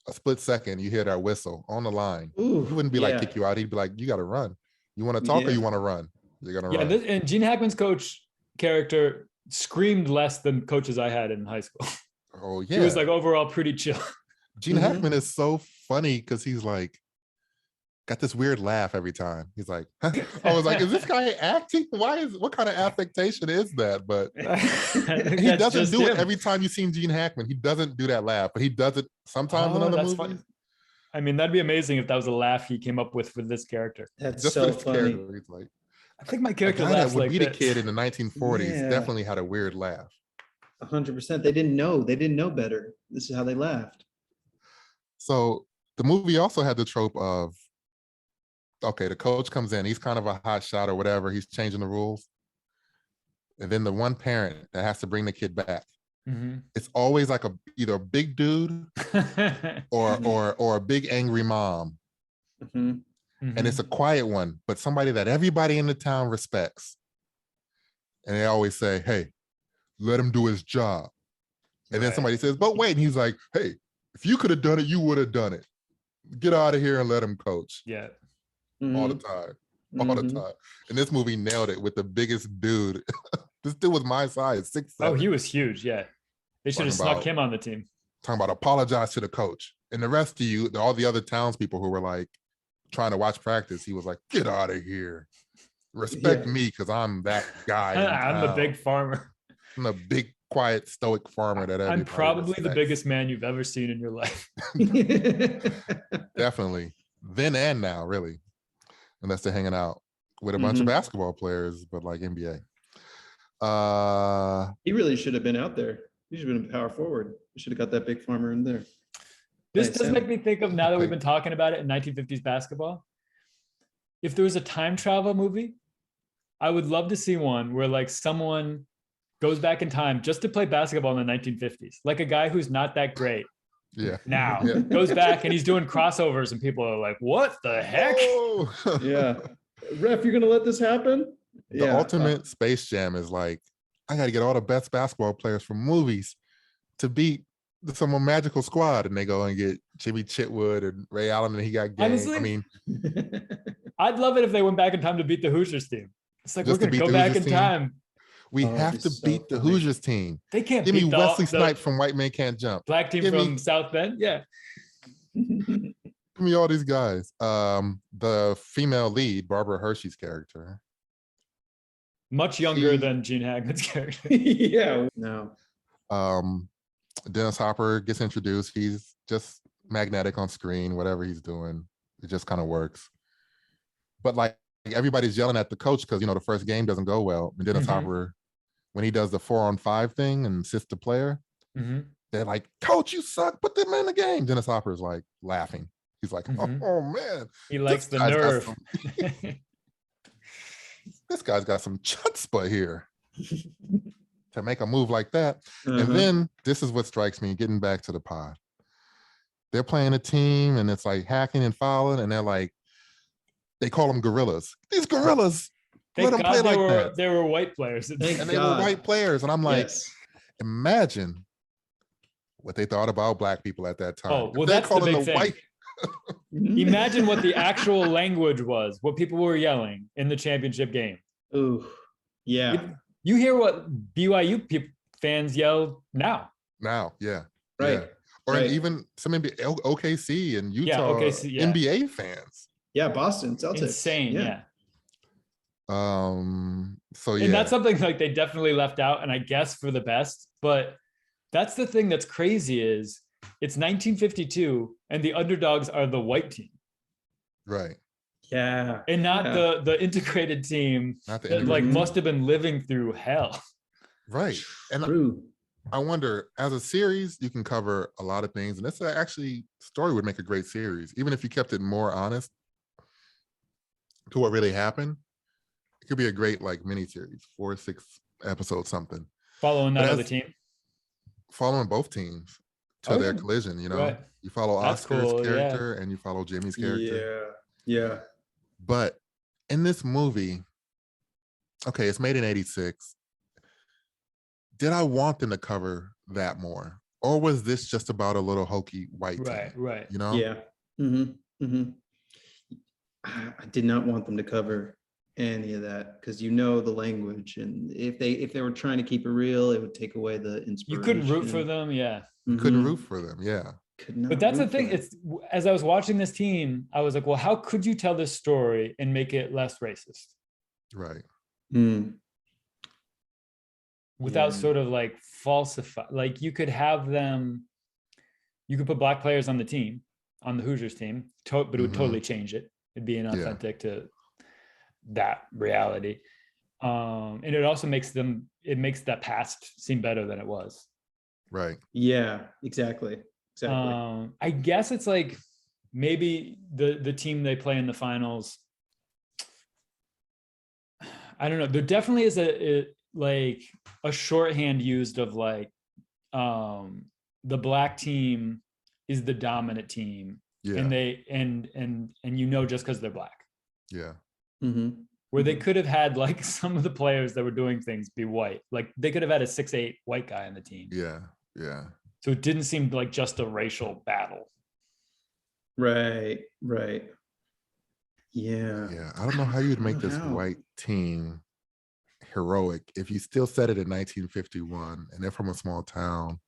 a split second. You hear that whistle on the line. Ooh, He wouldn't be like kick you out. He'd be like, you got to run. You want to talk or you want to run? You're going to run. And Gene Hackman's coach character screamed less than coaches I had in high school. Oh, yeah. He was like overall pretty chill. Gene Hackman is so funny because he's like, got this weird laugh every time. He's like, huh? I was like, is this guy acting? What kind of affectation is that? But he doesn't do it every time you see Gene Hackman. He doesn't do that laugh, but he does it sometimes in other movies. Funny. I mean, that'd be amazing if that was a laugh he came up with for this character. That's just so funny. He's like, I think my character that laughs would like be this. the kid in the 1940s definitely had a weird laugh. 100%. They didn't know better. This is how they laughed. So the movie also had the trope of, okay, the coach comes in, he's kind of a hot shot or whatever, he's changing the rules. And then the one parent that has to bring the kid back. It's always like either a big dude or a big angry mom. And it's a quiet one, but somebody that everybody in the town respects. And they always say, hey, let him do his job. And then somebody says, but wait, and he's like, hey, if you could have done it, you would have done it. Get out of here and let him coach. Yeah. All the time. All the time. And this movie nailed it with the biggest dude. This dude was my size, 6'7". Oh, he was huge. Yeah. They should have snuck him on the team. Talking about apologize to the coach. And the rest of you, all the other townspeople who were like trying to watch practice, he was like, get out of here. Respect me because I'm that guy. I'm the big farmer. I'm the big, quiet, stoic farmer that I'm probably respects. the biggest man you've ever seen in your life. Definitely. Then and now, really. Unless they're hanging out with a bunch of basketball players, but like NBA. He really should have been out there. He should have been a power forward. He should have got that big farmer in there. This does make me think of, now that we've been talking about it in 1950s basketball, if there was a time travel movie, I would love to see one where like someone goes back in time just to play basketball in the 1950s. Like a guy who's not that great. Now goes back and he's doing crossovers and people are like, what the heck? Oh. Yeah. Ref, you're going to let this happen? The ultimate Space Jam is like, I got to get all the best basketball players from movies to beat some magical squad. And they go and get Jimmy Chitwood and Ray Allen and he got game. Honestly, I mean, I'd love it if they went back in time to beat the Hoosiers team. It's like, we're going to go back in time. We have to beat the Hoosiers team. They can't give beat me Wesley Snipes from White Man Can't Jump. Black team from South Bend. Yeah. Give me all these guys. The female lead, Barbara Hershey's character. Much younger than Gene Hackman's character. No. Dennis Hopper gets introduced. He's just magnetic on screen, whatever he's doing. It just kind of works. But like everybody's yelling at the coach because, the first game doesn't go well. And Dennis Hopper, when he does the 4-on-5 thing and assists the player, they're like, coach, you suck. Put them in the game. Dennis Hopper is like laughing. He's like, oh man. He likes the nerve. This guy's got some chutzpah here to make a move like that. And then this is what strikes me, getting back to the pod. They're playing a team and it's like hacking and fouling. And they're like, they call them gorillas. These gorillas. Let them play like that. They were white players. And they were white players. And I'm like, imagine what they thought about black people at that time. Oh, well, that's the big thing. Imagine what the actual language was, what people were yelling in the championship game. Ooh, yeah. You hear what BYU fans yell now. Right. Yeah. Or even some OKC and Utah OKC, NBA fans. Yeah, Boston Celtics. Insane, yeah. So and that's something like they definitely left out, and I guess for the best. But that's the thing that's crazy is it's 1952, and the underdogs are the white team, right? Yeah, and not the integrated team that like must have been living through hell, right? And true. I wonder, as a series, you can cover a lot of things, and this actually story would make a great series, even if you kept it more honest to what really happened. It could be a great like mini series, 4 or 6 episodes, something. Following that other team, following both teams to their collision. Right. You follow Oscar's character and you follow Jimmy's character. Yeah. But in this movie, okay, it's made in 86. Did I want them to cover that more? Or was this just about a little hokey white Right, team? right. You know? Yeah. I did not want them to cover any of that because the language, and if they were trying to keep it real, it would take away the inspiration. You couldn't root for them, yeah. You couldn't root for them, yeah. Could not. But that's the root for thing. them. It's as I was watching this team, I was like, well, how could you tell this story and make it less racist Right. without Yeah. sort of like falsify? Like you could have them, you could put black players on the team, on the Hoosiers team, but it would totally change it. It'd be inauthentic to that reality. And it also makes that past seem better than it was. Right. Yeah, exactly. I guess it's like maybe the team they play in the finals. I don't know. There definitely is a shorthand used of like the black team is the dominant team, and they and just because they're black. Yeah. Where they could have had like some of the players that were doing things be white. Like they could have had a 6'8" white guy on the team. Yeah. Yeah. So it didn't seem like just a racial battle. Right. Yeah. I don't know how you'd make this white team heroic if you still said it in 1951 and they're from a small town.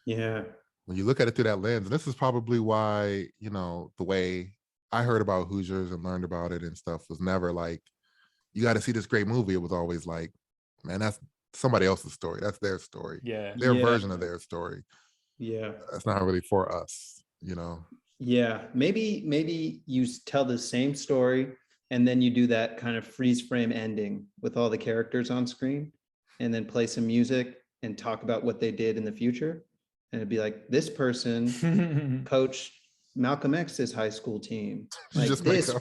Yeah. When you look at it through that lens, and this is probably why, the way I heard about Hoosiers and learned about it and stuff was never like, you got to see this great movie. It was always like, man, that's somebody else's story. That's their story. Yeah. Their version of their story. Yeah. That's not really for us, Yeah. Maybe you tell the same story and then you do that kind of freeze frame ending with all the characters on screen and then play some music and talk about what they did in the future. And it'd be like, this person coached Malcolm X's high school team. Like just this.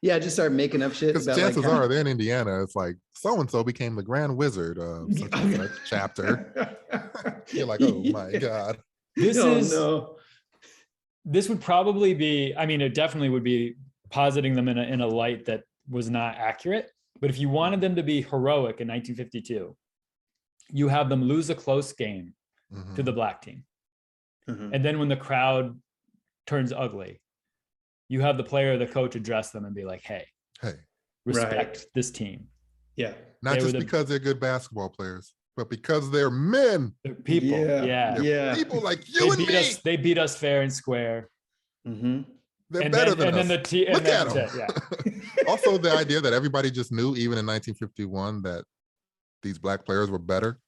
Yeah, just start making up shit. Because chances are they're in Indiana. It's like so-and-so became the Grand Wizard of such and such chapter. You're like, oh my God. This would probably be, it definitely would be positing them in a light that was not accurate. But if you wanted them to be heroic in 1952, you have them lose a close game to the black team. And then when the crowd turns ugly, you have the player or the coach address them and be like, hey, respect this team. Yeah. Not just because they're good basketball players, but because they're men. They're people. Yeah. People like you and me. They beat us fair and square. They're better than us. Then the team. Look at them. Also, the idea that everybody just knew, even in 1951, that these black players were better.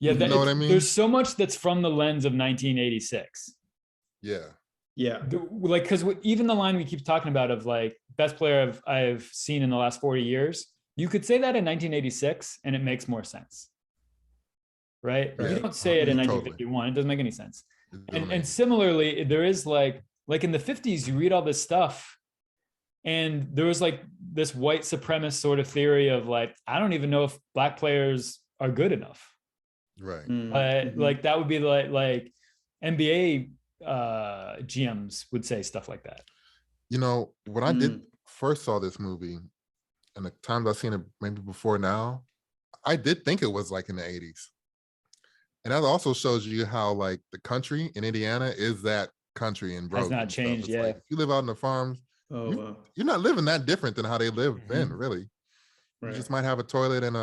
Yeah, you know what I mean? There's so much that's from the lens of 1986. Yeah. Like, because even the line we keep talking about of like best player I've seen in the last 40 years, you could say that in 1986 and it makes more sense. Right? You don't say it in 1951. It doesn't make any sense. And similarly, there is like in the 50s, you read all this stuff and there was like this white supremacist sort of theory of like, I don't even know if black players are good enough. Right. Like that would be like NBA GMs would say stuff like that. When I did first saw this movie and the times I've seen it maybe before now, I did think it was like in the 80s. And that also shows you how like the country in Indiana is that country and broke. Has not changed. Yeah. Like, if you live out in the farms, you're not living that different than how they lived then, really. You just might have a toilet and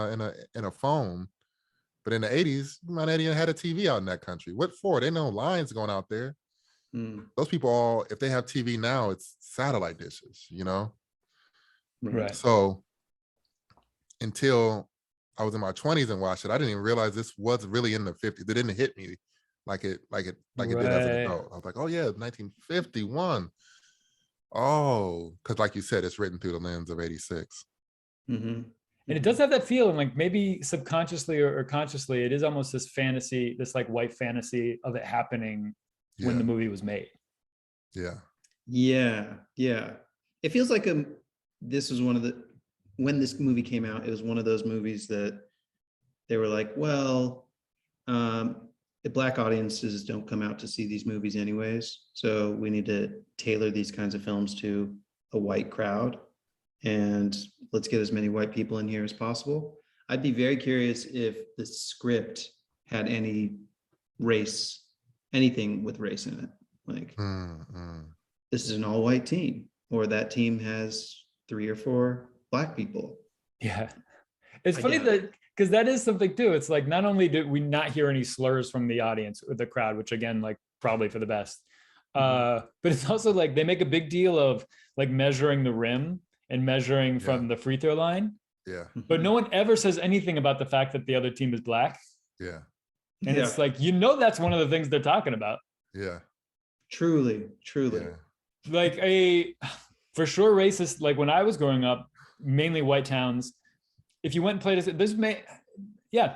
a phone. But in the 80s, you might not even had a TV out in that country. What for? They know lines going out there. Those people all, if they have TV now, it's satellite dishes, Right. So until I was in my 20s and watched it, I didn't even realize this was really in the 50s. It didn't hit me like it did as an adult. I was like, oh yeah, 1951. Oh, because like you said, it's written through the lens of 86. And it does have that feel, and like maybe subconsciously or consciously, it is almost this fantasy, this like white fantasy of it happening when the movie was made. Yeah. It feels like this was when this movie came out, it was one of those movies that they were like, well, the black audiences don't come out to see these movies anyways, so we need to tailor these kinds of films to a white crowd and let's get as many white people in here as possible. I'd be very curious if the script had any race, anything with race in it. Like, this is an all white team, or that team has 3 or 4 black people. Yeah. It's funny that, because that is something too. It's like, not only did we not hear any slurs from the audience or the crowd, which again, like probably for the best, but it's also like they make a big deal of like measuring the rim and measuring from the free throw line. Yeah. But no one ever says anything about the fact that the other team is black. Yeah. And it's like, that's one of the things they're talking about. Yeah. Truly. Yeah. Like for sure racist, like when I was growing up, mainly white towns, if you went and played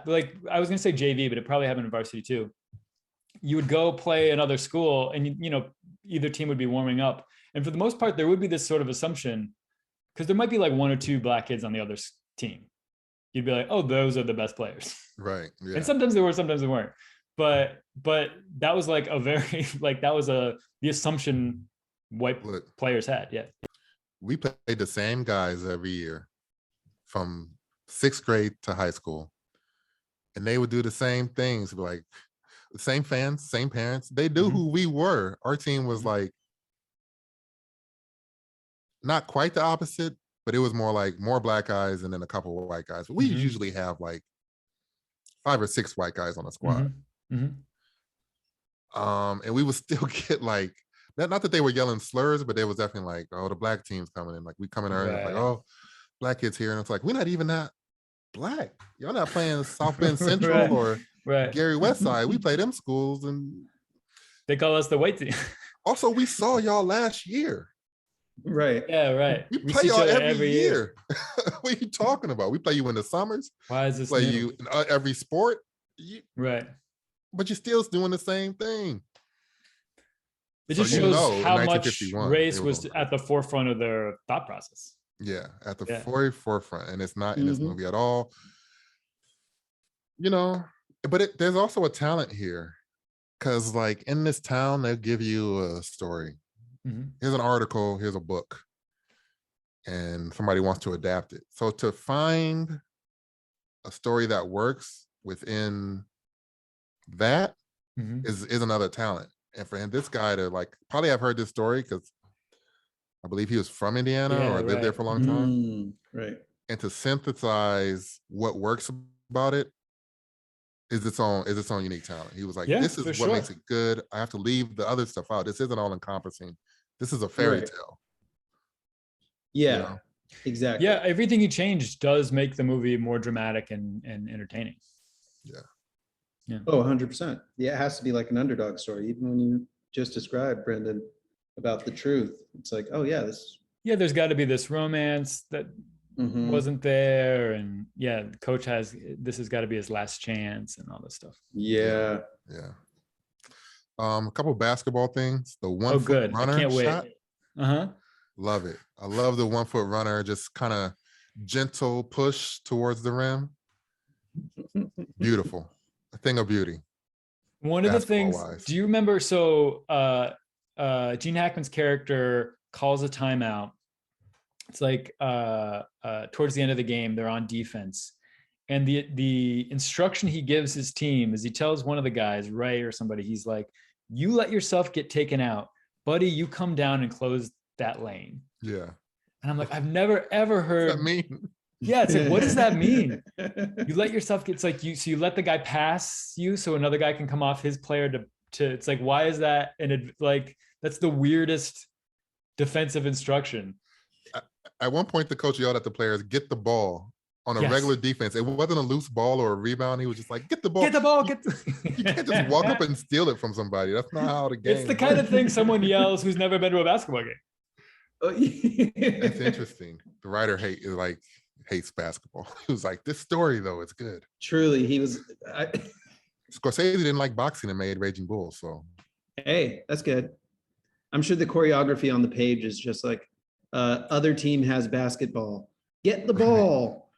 like I was gonna say JV, but it probably happened in varsity too. You would go play another school and either team would be warming up. And for the most part, there would be this sort of assumption, because there might be like 1 or 2 black kids on the other team. You'd be like, oh, those are the best players. Right. Yeah. And sometimes they were, sometimes they weren't. But that was like a very, like that was the assumption white players had. Yeah. We played the same guys every year from 6th grade to high school. And they would do the same things, like same fans, same parents. They knew who we were. Our team was like, not quite the opposite, but it was more like more black guys and then a couple of white guys. But we usually have like 5 or 6 white guys on the squad. And we would still get like, not that they were yelling slurs, but they was definitely like, oh, the black team's coming in. Like we come in early, like, oh, black kids here. And it's like, we're not even that black. Y'all not playing South Bend Central or Gary Westside. We play them schools and they call us the white team. Also, we saw y'all last year. Right. Yeah, right. We play y'all every year. What are you talking about? We play you in the summers. Why is this play new? You in every sport. Right. But you're still doing the same thing. It just shows how much race was at the forefront of their thought process. Yeah, at the very forefront. And it's not in this movie at all. But there's also a talent here. Because like in this town, they'll give you a story. Here's an article, here's a book, and somebody wants to adapt it. So to find a story that works within that is another talent. And for this guy to like probably have heard this story because I believe he was from Indiana or lived there for a long time. Right. And to synthesize what works about it is its own unique talent. He was like, this is what makes it good. I have to leave the other stuff out. This isn't all encompassing. This is a fairy tale. Yeah, exactly. Yeah, everything he changed does make the movie more dramatic and entertaining. Yeah. Oh, 100%. Yeah, it has to be like an underdog story. Even when you just described, Brendan, about the truth, it's like, oh yeah, there's got to be this romance that wasn't there, and the coach this has got to be his last chance and all this stuff. Yeah. A couple basketball things. The 1 foot runner I can't wait. shot. Love it. I love the 1 foot runner, just kind of gentle push towards the rim. Beautiful. A thing of beauty. One of the things, do you remember, so Gene Hackman's character calls a timeout. It's like towards the end of the game, they're on defense. And the instruction he gives his team is he tells one of the guys, Ray or somebody, he's like, you let yourself get taken out. Buddy, you come down and close that lane. Yeah. And I'm like, I've never, ever heard. What does that mean? Yeah, it's like, what does that mean? You let yourself get, it's like so you let the guy pass you so another guy can come off his player to it's like, why is that? And like, that's the weirdest defensive instruction. At one point, the coach yelled at the players, get the ball on a regular defense. It wasn't a loose ball or a rebound. He was just like, get the ball. Get the ball. You can't just walk up and steal it from somebody. That's not how the game It's the kind of thing someone yells who's never been to a basketball game. That's interesting. The writer hates basketball. He was like, this story though, it's good. Truly, he was. Scorsese didn't like boxing and made Raging Bull, so. Hey, that's good. I'm sure the choreography on the page is just like, other team has basketball. Get the ball.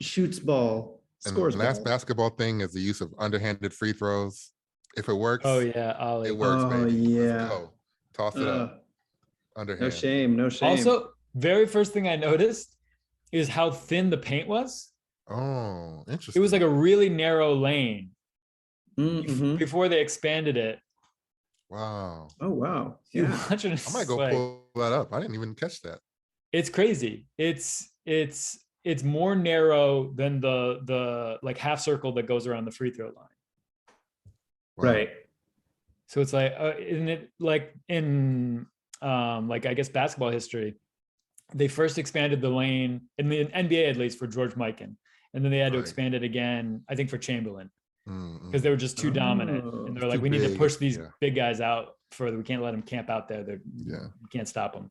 Shoots ball. Scores and the last ball. basketball thing is the use of underhanded free throws. If it works, oh yeah, Ollie. it works, oh, baby. Yeah. Let's go. Toss it up. underhand. No shame, no shame. Also, very first thing I noticed is how thin the paint was. Oh, It interesting. was like a really narrow lane Mhm. before they expanded it. Wow. Oh wow. You Yeah. watch it, I it's might go like, pull that up. I didn't even catch that. it's crazy. It's more narrow than the like half circle that goes around the free throw line. Wow. Right. So it's like, isn't it like in like I guess basketball history, they first expanded the lane in the NBA at least for George Mikan, and then they had to Right. expand it again, I think for Chamberlain, Mm-mm. because they were just too dominant, Oh. and they're It's like, too we need to big. push these Yeah. big guys out further. We can't let them camp out there. They're Yeah. we can't stop them.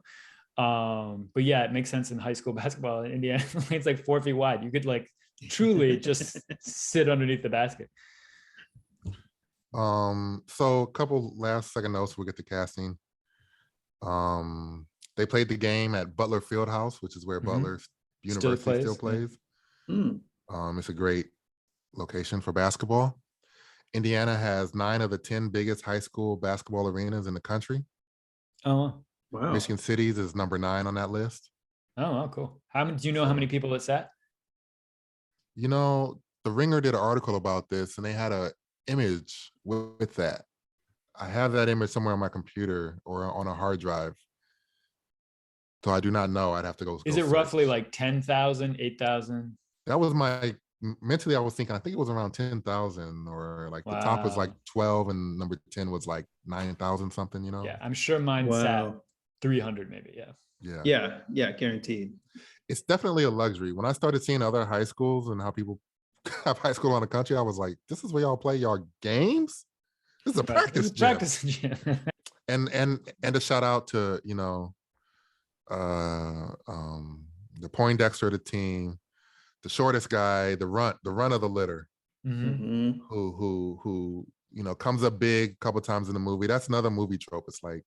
But yeah, it makes sense in high school basketball in Indiana. It's like 4 feet wide. You could like truly just sit underneath the basket. So a couple last second notes, we'll get to casting. They played the game at Butler Fieldhouse, which is where Mhm. Butler University still plays. Mm. It's a great location for basketball. Indiana has 9 of the 10 biggest high school basketball arenas in the country. Oh, Wow. Michigan City's is number 9 on that list. oh, cool. How many? Do you know how many people it's at? You know, the Ringer did an article about this, and they had a image with that. I have that image somewhere on my computer or on a hard drive. So I do not know. I'd have to go. Is go it roughly search. like 10,000, 8,000? That was my mentally. I was thinking. I think it was around 10,000, or like the top was like Wow. 12, and number 10 was like 9,000 something. You know. Yeah, I'm sure mine sat Wow. 300 maybe. Yeah. Yeah. Yeah. Yeah. Guaranteed. It's definitely a luxury. When I started seeing other high schools and how people have high school on the country, I was like, this is where y'all play y'all games. This is a Right. practice It's gym. practice gym. And a shout out to the Poindexter of the team, the shortest guy, the run of the litter, Mhm. Mhm. who comes up big a couple times in the movie. That's another movie trope. It's like,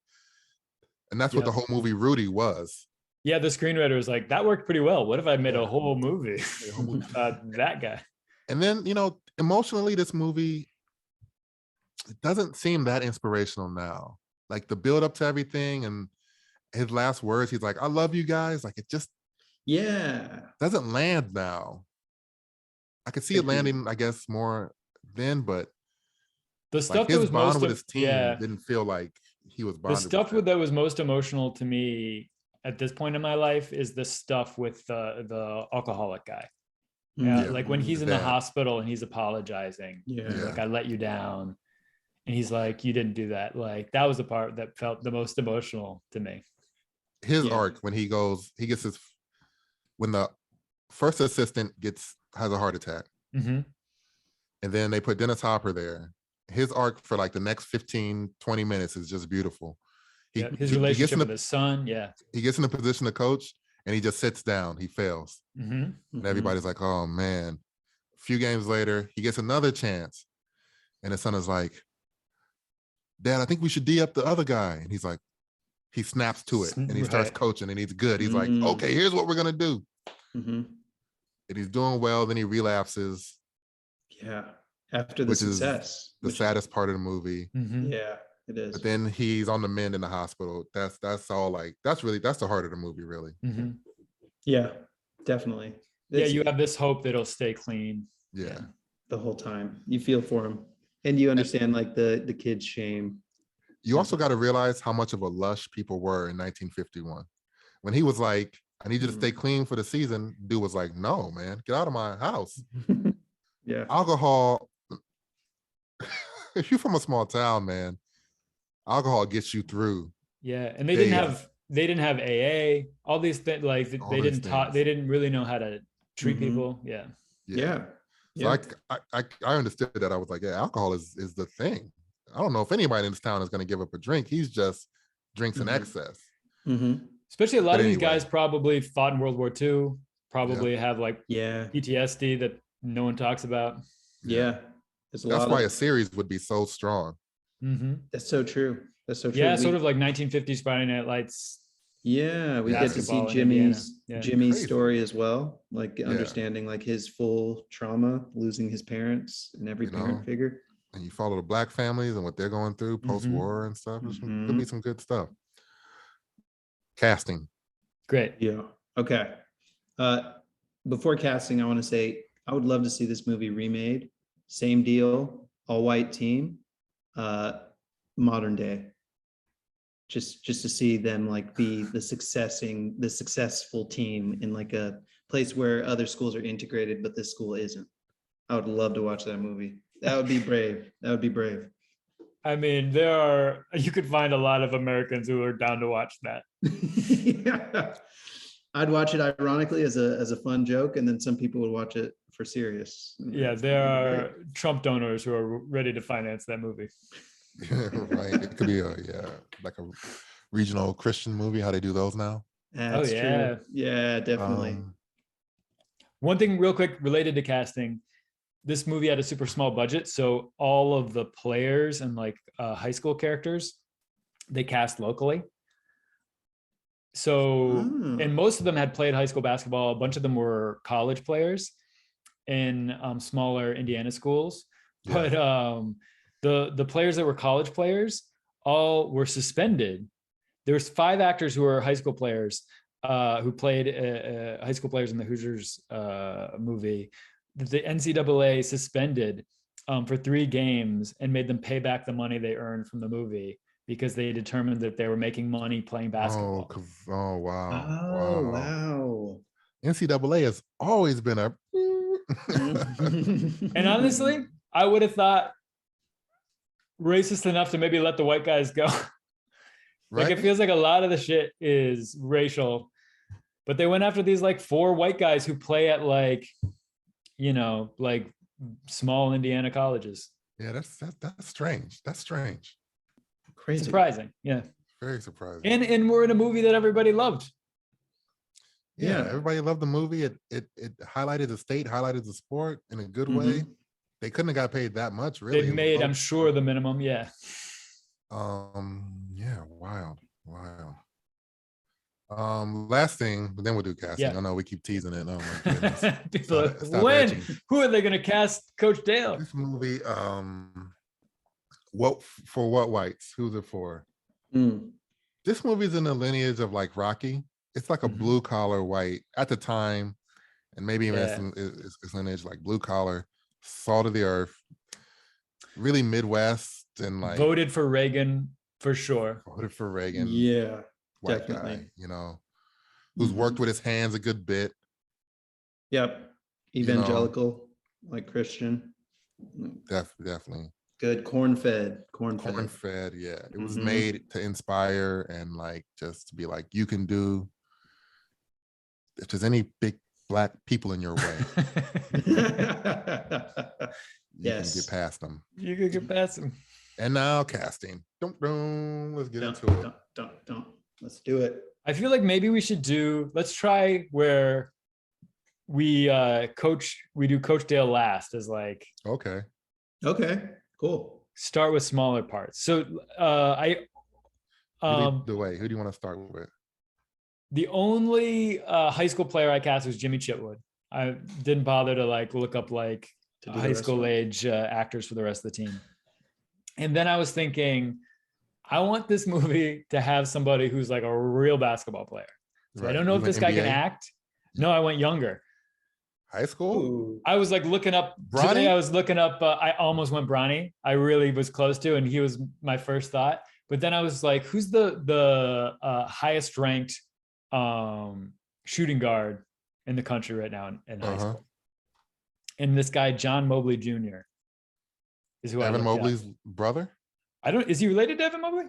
and that's what the Yep. whole movie Rudy was. Yeah, the screenwriter was like, that worked pretty well. What if I made a Yeah. whole movie The whole movie. about that guy? And then emotionally, this movie, it doesn't seem that inspirational now. Like the build up to everything and his last words, he's like, I love you guys. Like it just Yeah. doesn't land now. I could see it landing, I guess, more then, but The like stuff that his was bond most with his team yeah, didn't feel like he was the bonded stuff with them. that was most emotional to me at this point in my life is the stuff with the alcoholic guy. Yeah. Like when he's His in the dad. hospital and he's apologizing. Yeah. And he's like, I let you down. And he's like, you didn't do that. Like that was the part that felt the most emotional to me. His Yeah. arc when when the first assistant has a heart attack, Mhm. and then they put Dennis Hopper there. His arc for like the next 15, 20 minutes is just beautiful. Yeah, his he relationship with his son. Yeah. He gets in the position to coach and he just sits down. He fails. Mhm. And everybody's like, oh man. A few games later, he gets another chance. And his son is like, Dad, I think we should D up the other guy. And he's like, he snaps to it and he starts Right. coaching and he's good. He's like, Mm. okay, here's what we're going to do. Mhm. And he's doing well. Then he relapses, Yeah. After the which is success. the saddest part of the movie. Mhm. Yeah, it is. But then he's on the mend in the hospital. That's all like, that's the heart of the movie, really. Mhm. Yeah, definitely. Yeah, It's you have this hope that it'll stay clean. Yeah. the whole time. You feel for him. And you understand like the kid's shame. You also got to realize how much of a lush people were in 1951. When he was like, I need you to stay clean for the season, dude was like, no, man, get out of my house. Yeah. Alcohol, if you're from a small town, man, alcohol gets you through. Yeah, and they days. didn't have AA. All these things like All they these didn't they didn't really know how to treat Mhm. people. Yeah. Yeah. So I understood that. I was like, yeah, alcohol is the thing. I don't know if anybody in this town is going to give up a drink. He's just drinks in Mhm. excess. Mm-hmm. Especially a lot But of these anyway. guys probably fought in World War II, probably have like Yeah. PTSD that no one talks about. Yeah. There's a That's lot why a of series would be so strong. that's so true. That's so true. Yeah, sort of like 1950s Friday Night Lights. Yeah, we get to see Basketball in Indiana. Jimmy's Crazy. story as well, like understanding like his full trauma, losing his parents and every parent figure. And you follow the Black families and what they're going through post-war and stuff. Could be some good stuff. Casting. Great. Yeah. Okay. Before casting, I want to say I would love to see this movie remade. Same deal, all white team, modern day. Just to see them like be the successful team in like a place where other schools are integrated, but this school isn't. I would love to watch that movie. That would be brave. That would be brave. I mean, you could find a lot of Americans who are down to watch that. Yeah. I'd watch it ironically as a fun joke, and then some people would watch it for serious. Yeah, there are Trump donors who are ready to finance that movie. Right. It could be like a regional Christian movie, how they do those now. That's yeah. true. Yeah, definitely. One thing real quick related to casting, this movie had a super small budget, so all of the players and like high school characters, they cast locally. So, and most of them had played high school basketball. A bunch of them were college players in smaller Indiana schools. Yeah. But the players that were college players all were suspended. There's 5 actors who were high school players who played high school players in the Hoosiers movie. The NCAA suspended for 3 games and made them pay back the money they earned from the movie because they determined that they were making money playing basketball. Oh wow. Oh wow. NCAA has always been a and honestly, I would have thought racist enough to maybe let the white guys go. Like it feels like a lot of the shit is racial, but they went after these like 4 white guys who play at like, you know, like small Indiana colleges. Yeah, that's strange. That's strange. Crazy. Surprising. Yeah. Very surprising. And we're in a movie that everybody loved. Yeah, everybody loved the movie. It highlighted the state, highlighted the sport in a good way. They couldn't have got paid that much, really. They made, I'm sure, the minimum. Yeah. Yeah, wild. Last thing, but then we'll do casting. I know we keep teasing it. Oh my goodness. People who are they going to cast Coach Dale? This movie, what whites? Who's it for? This movie's in the lineage of like Rocky. It's like a blue collar white at the time, and maybe even it's lineage like blue collar, salt of the earth, really Midwest, and like voted for Reagan for sure. Voted for Reagan. Yeah, white definitely. Guy, you know, who's worked with his hands a good bit. Yep, evangelical, like Christian. Definitely. Good, corn-fed. Yeah, it was made to inspire and like just to be like, you can do. If there's any big black people in your way, you can get past them. You can get past them. And now casting. Let's get into it. Don't. Let's do it. I feel like maybe we should let's try where we do Coach Dale last as like. Okay, cool. Start with smaller parts. So who do you want to start with? The only high school player I cast was Jimmy Chitwood. I didn't bother to like look up like high school age actors for the rest of the team. And then I was thinking, I want this movie to have somebody who's like a real basketball player. So I don't know if this guy can act. No, I went younger. High school? Ooh. I was like looking up. Bronny? Today I was looking up. I almost went Bronny. I really was close to, and he was my first thought. But then I was like, who's the highest ranked shooting guard in the country right now in high school? And this guy, John Mobley Jr. is who Evan Mobley's brother? Is he related to Evan Mobley?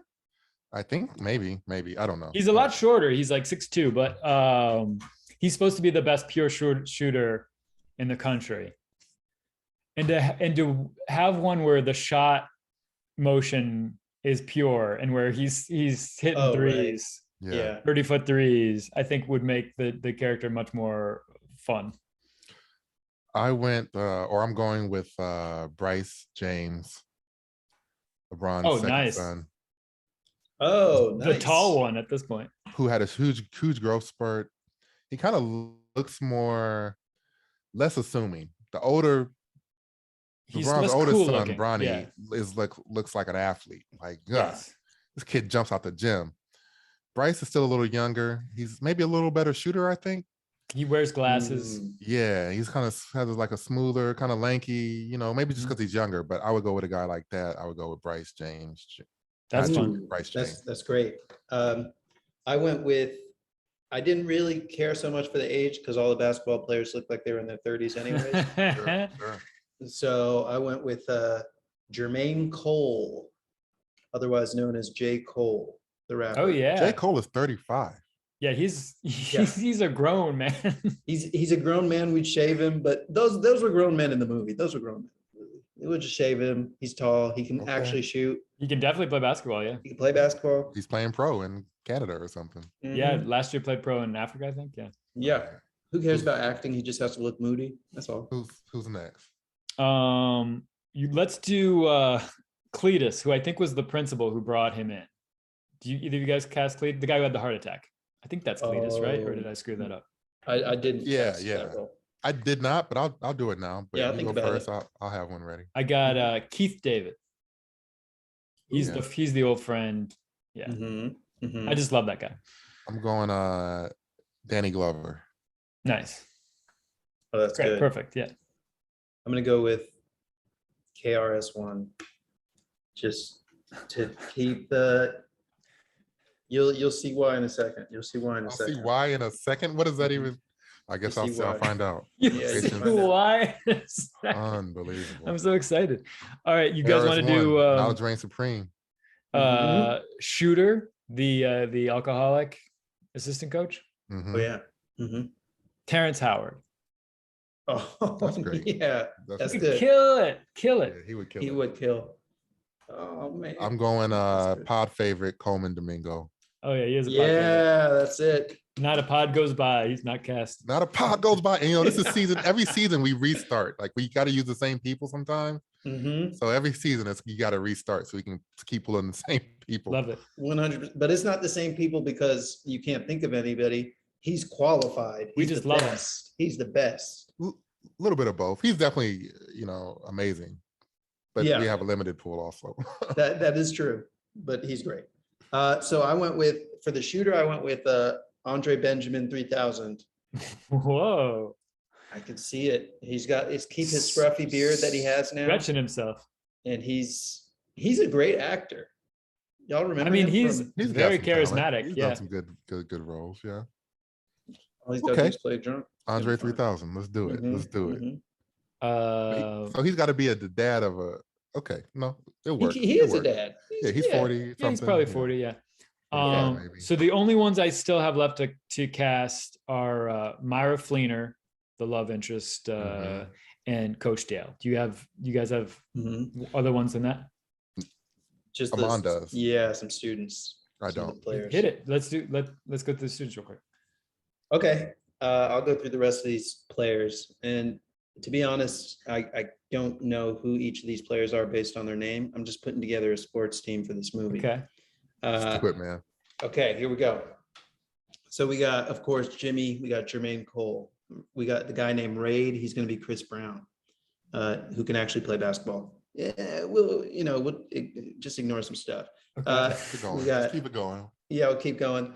I think maybe. I don't know. He's a lot shorter. He's like 6'2", but he's supposed to be the best pure shooter in the country. And to have one where the shot motion is pure and where he's hitting threes. Right. Yeah. 30-foot threes, I think would make the character much more fun. I'm going with Bryce James, LeBron's second son. Oh, nice. The tall one at this point. Who had a huge growth spurt. He kind of looks less assuming. LeBron's oldest son, Bronny, looks like an athlete. Like, this kid jumps out the gym. Bryce is still a little younger. He's maybe a little better shooter, I think. He wears glasses. Yeah, he's kind of has like a smoother, kind of lanky, maybe just because he's younger. But I would go with a guy like that. I would go with Bryce James. That's Not fun. Bryce James. That's great. I went with. I didn't really care so much for the age because all the basketball players looked like they were in their 30s anyways. Sure. So I went with Jermaine Cole, otherwise known as J. Cole, the rapper. Oh yeah. J. Cole is 35. Yeah, he's a grown man. He's a grown man. We'd shave him, but those were grown men in the movie. Those were grown men. We would just shave him. He's tall. He can actually shoot. He can definitely play basketball. Yeah. He can play basketball. He's playing pro in Canada or something. Yeah. Last year played pro in Africa, I think. Yeah. Yeah. Who cares about acting? He just has to look moody. That's all. Who's next? Let's do Cletus, who I think was the principal who brought him in. Do either of you guys cast Cletus? The guy who had the heart attack. I think that's Cletus, right? Or did I screw that up? I didn't. Yeah, cast yeah. that role. I did not, but I'll do it now. But Yeah, you think go about first. it. I'll have one ready. I got Keith David. He's Yeah. he's the old friend. Yeah. Mhm, mhm. I just love that guy. I'm going Danny Glover. Nice. Oh, that's Great. good. Perfect. Yeah. I'm gonna go with KRS-One, just to keep the. You'll see why in a second. You'll see why in a I'll second. see why in a second. What does that even? I guess You'll I'll see I'll why. find out. You Yeah, see you find out. why? Unbelievable. I'm so excited. All right, you guys want to do Knowledge reigns supreme. Shooter, the alcoholic assistant coach, Mhm. Oh yeah. Mhm. Terrence Howard. Oh, That's great. Yeah, that's He could good. kill it. Kill Yeah, it. he would kill He it. would kill. Oh man. I'm going That's good. pod favorite Coleman Domingo. Oh yeah, he is a pod favorite. Yeah, that's it. Not a pod goes by. He's not cast. Not a pod goes by. And this is season. Every season we restart. Like we got to use the same people sometimes. Mm-hmm. So every season you got to restart so we can keep pulling the same people. Love it. 100%. But it's not the same people because you can't think of anybody. He's qualified. We He's just the love him. best. He's the best. A little bit of both. He's definitely, amazing. But Yeah. we have a limited pool also. That is true, but he's great. So I went with, for the shooter, I went with Andre Benjamin 3000. Whoa. I can see it. Keep his scruffy beard that he has now. Stretching himself. And he's a great actor. Y'all remember? I mean, him he's from- He's got very some talent. charismatic. He's Yeah. done some good roles. Yeah. all he's got to Okay. do is play drunk. Andre It'll be fun. 3000. Let's do it. Mhm, Let's do it. mhm. So he's got to be the dad of a. Okay, no, it'll work. He It'll is a work. dad. Yeah, he's 40. Yeah, he's something, probably yeah. 40. Yeah. Yeah, maybe. So the only ones I still have left to cast are Myra Fleener, the love interest, Mhm. and Coach Dale. Do you guys have Mhm. other ones than that? Just Amon does. Yeah, some students. I some of the don't. Players. Hit it. Let's go through the students real quick. Okay, I'll go through the rest of these players. And to be honest, I don't know who each of these players are based on their name. I'm just putting together a sports team for this movie. Okay. Just do it, man. Okay, here we go. So we got, of course, Jimmy. We got Jermaine Cole. We got the guy named Raid. He's going to be Chris Brown, who can actually play basketball. Yeah, we'll just ignore some stuff. Okay. Keep going. we got- Just keep it going. Yeah, we'll keep going.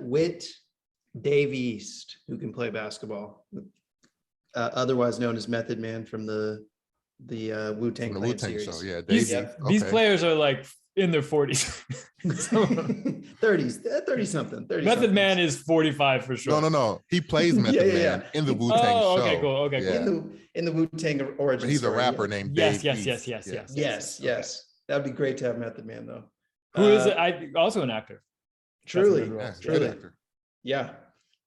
Whit Dave East, who can play basketball, otherwise known as Method Man from the Wu-Tang From the Clan Wu-Tang series. show. Yeah. These, Dave East. these Okay. players are like in their 40s. Some of them. 30s, 30 something. 30 Method somethings. Man is 45 for sure. No. He plays Method Yeah. Man in the Wu-Tang Oh, show. okay, cool. Okay, cool. Yeah. In the Wu-Tang origin. But he's a story, rapper yeah. named Yes, Dave yes, East. yes, yes, Yeah. yes. Yes. That'd be great to have Method Man though. Who is it? I also an actor. Truly, That's a good role. Yeah, he's a good truly. actor.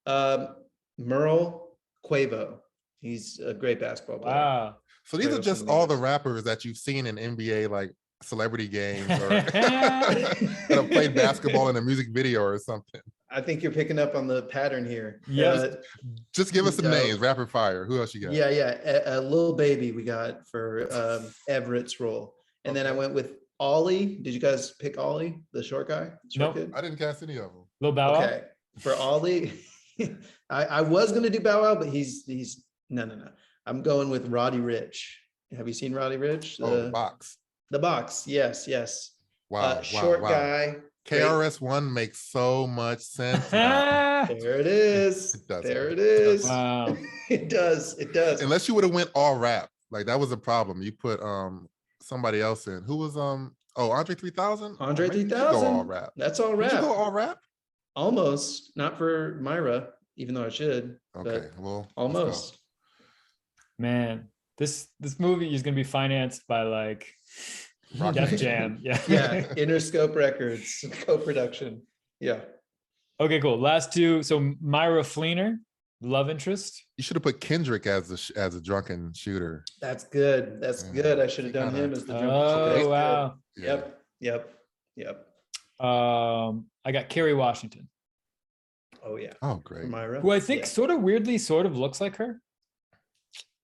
Yeah. Merle Quavo. He's a great basketball player. Wow. So these are Those just some of the all the guys. rappers that you've seen in NBA, like celebrity games or that have played basketball in a music video or something. I think you're picking up on the pattern here. Yes. Just give us some Uh, names, rapid fire. Who else you got? Yeah. A little baby we got for Everett's role. And then I went with Ollie. Did you guys pick Ollie, the short guy? Short Nope. kid? I didn't cast any of them. Lil Bow Wow. Okay. For Ollie, I was gonna do Bow Wow, but he's no. I'm going with Roddy Rich. Have you seen Roddy Rich? Oh, the box. The box. Yes. Wow. Short guy. KRS-One makes so much sense now. There it is. It doesn't. There it is. Wow. It does. It does. Unless you would have went all rap, like that was a problem. You put somebody else in. Who was Andre 3000? Andre Maybe you should 3000. Go all rap. That's all Did rap. you go all rap? Almost. Not for Myra, even though I should. Okay, well, let's go. Almost. Man, this movie is gonna be financed by like Rock Def Nation. Jam. Yeah. Yeah. Interscope Records co-production. Yeah. Okay, cool. Last two. So Myra Fleener, love interest. You should have put Kendrick as a drunken shooter. That's good. That's Yeah. good. I should have done Kinda- him as the drunk. Oh That's good. wow. Yeah. Yep. I got Kerry Washington, Oh yeah. Oh, great. Myra. who I think Yeah. sort of weirdly sort of looks like her.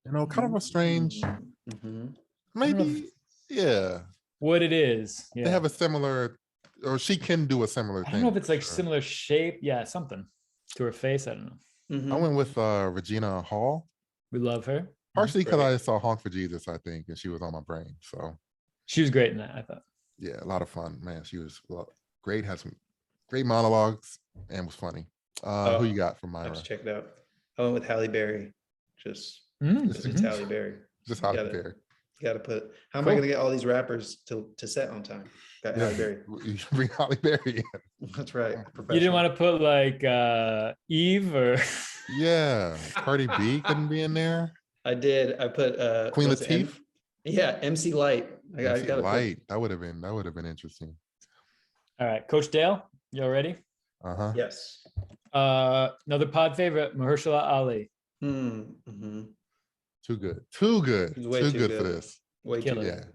Kind of a strange, Mhm. maybe, yeah. What it is. Yeah. They have a similar, or she can do a similar I thing. don't know if it's for like sure. similar shape. Yeah, something to her face. I don't know. Mhm. I went with Regina Hall, We love her. partially because Great. I saw Honk for Jesus, I think, and she was on my brain. So She was great in that, I thought. yeah, a lot of fun, man. She was great, had some great monologues, and was funny. Who you got from I Myra? just checked it out. I went with Halle Berry. Just Mhm. it's Halle Berry. Just Halle Got it. Berry. Got to put. How am I Cool. going to get all these rappers to set on time? Got Halle Berry. You should bring Halle Berry in. That's right. You didn't want to put like Eve or Yeah, Cardi B couldn't be in there. I did. I put Queen what's it, Latifah. Yeah, MC Light. I MC got to Light. That would have been interesting. all right, Coach Dale, you all ready? Uh-huh. Yes. Another pod favorite, Mahershala Ali. Mm-hmm. Too good. Too good. He's way Too too good for good. this. Way too Killer. good.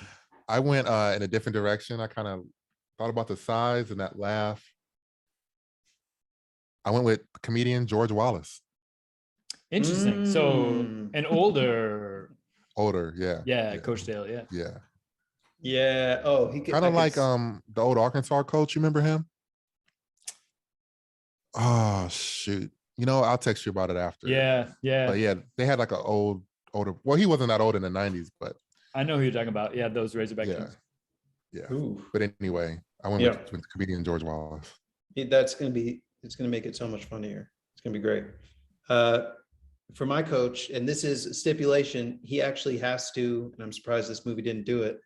Yeah. I went in a different direction. I kind of thought about the size and that laugh. I went with comedian George Wallace. Interesting. So Mm. an older, Older, yeah. yeah, Coach Dale, yeah. Yeah. Yeah. Oh, he could Kind I of could like s- the old Arkansas coach. You remember him? Oh shoot. I'll text you about it after. Yeah, yeah. But yeah, they had like older. Well, he wasn't that old in the 90s, but I know who you're talking about. Yeah, those Razorback yeah. Kings. Yeah. Ooh, But anyway, I went Yeah. with comedian George Wallace. that's gonna be. It's gonna make it so much funnier. It's gonna be great. For my coach, and this is a stipulation, he actually has to, and I'm surprised this movie didn't do it.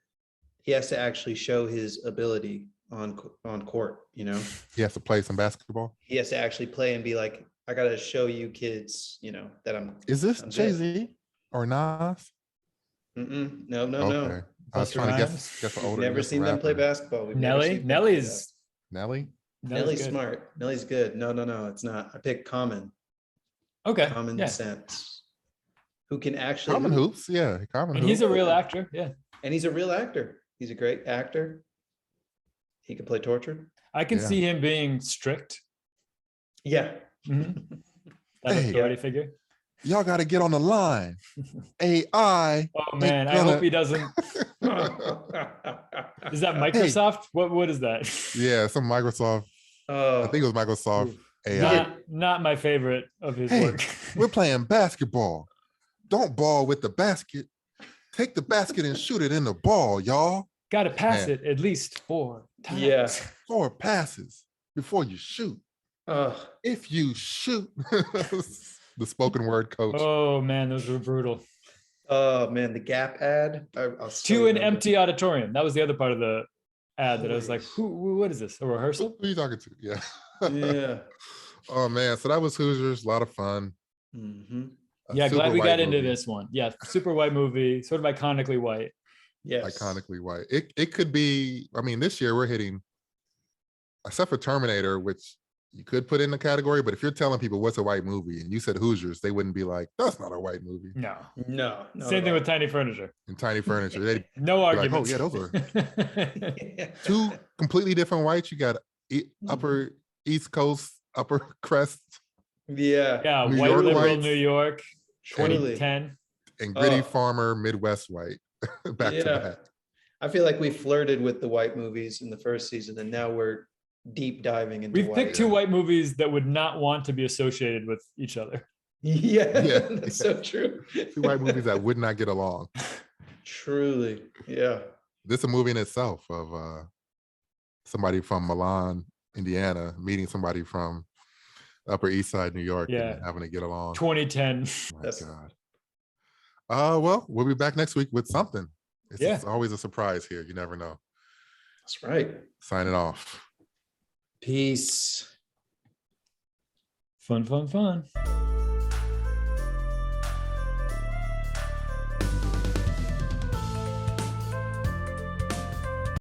He has to actually show his ability on court. He has to play some basketball. He has to actually play and be like, I gotta show you kids, that I'm. Is this I'm good. Jay-Z or Nas? No. Okay. I was Busta trying to Rhymes? guess the We've older. never guess the seen them play rapper. basketball. We've never Nelly, seen them play Nelly's basketball. Nelly? Nelly's good. smart. Nelly's good. No, it's not. I picked Common Okay. Yeah. Sense, who can actually Common Hoops. Yeah. Common And he's Hoops. a real actor. Yeah. and he's a real actor. He's a great actor. He can play torture. I can Yeah. see him being strict. Yeah. Mhm. That Hey. authority figure. Y'all got to get on the line. AI. Oh man, I gonna- hope he doesn't. Is that Microsoft? What is that? Yeah, some Microsoft. Oh, I think it was Microsoft Ooh. AI. Not my favorite of his Hey, work. We're playing basketball. Don't ball with the basket. Take the basket and shoot it in the ball, y'all. Got to pass Man. it at least 4 times. Yeah. 4 passes before you shoot. oh, If you shoot. The spoken word coach. Oh man, those were brutal. oh man, the Gap ad. I'll still To an remember. empty auditorium. That was the other part of the ad that I was like, what is this? A rehearsal? Who are you talking to? Yeah. Yeah. Oh man, so that was Hoosiers. A lot of fun. Mhm. A Yeah, super glad we white got into movie. this one. Yeah, super white movie, sort of iconically white. Yes. Iconically white. It could be. I mean, this year we're hitting, except for Terminator, which you could put in the category. But if you're telling people what's a white movie and you said Hoosiers, they wouldn't be like, "That's not a white movie." No. No. Same thing with Tiny Furniture. And Tiny Furniture, they No like, oh, arguments. yeah, those are Yeah. two completely different whites. You got upper East Coast, upper crest, Yeah. Yeah, New white York liberal whites. New York, Truly. 2010. and gritty Oh. farmer Midwest white back to Yeah. back. I feel like we flirted with the white movies in the first season, and now we're deep diving into We've white. picked two white movies that would not want to be associated with each other. Yeah, Yeah. that's so true. Two white movies that would not get along. Truly, yeah. This is a movie in itself of somebody from Milan, Indiana, meeting somebody from Upper East Side, New York, Yeah. and having to get along. 2010. My Yes. God. Well, we'll be back next week with something. It's always a surprise here. You never know. That's right. Signing off. Peace. Fun.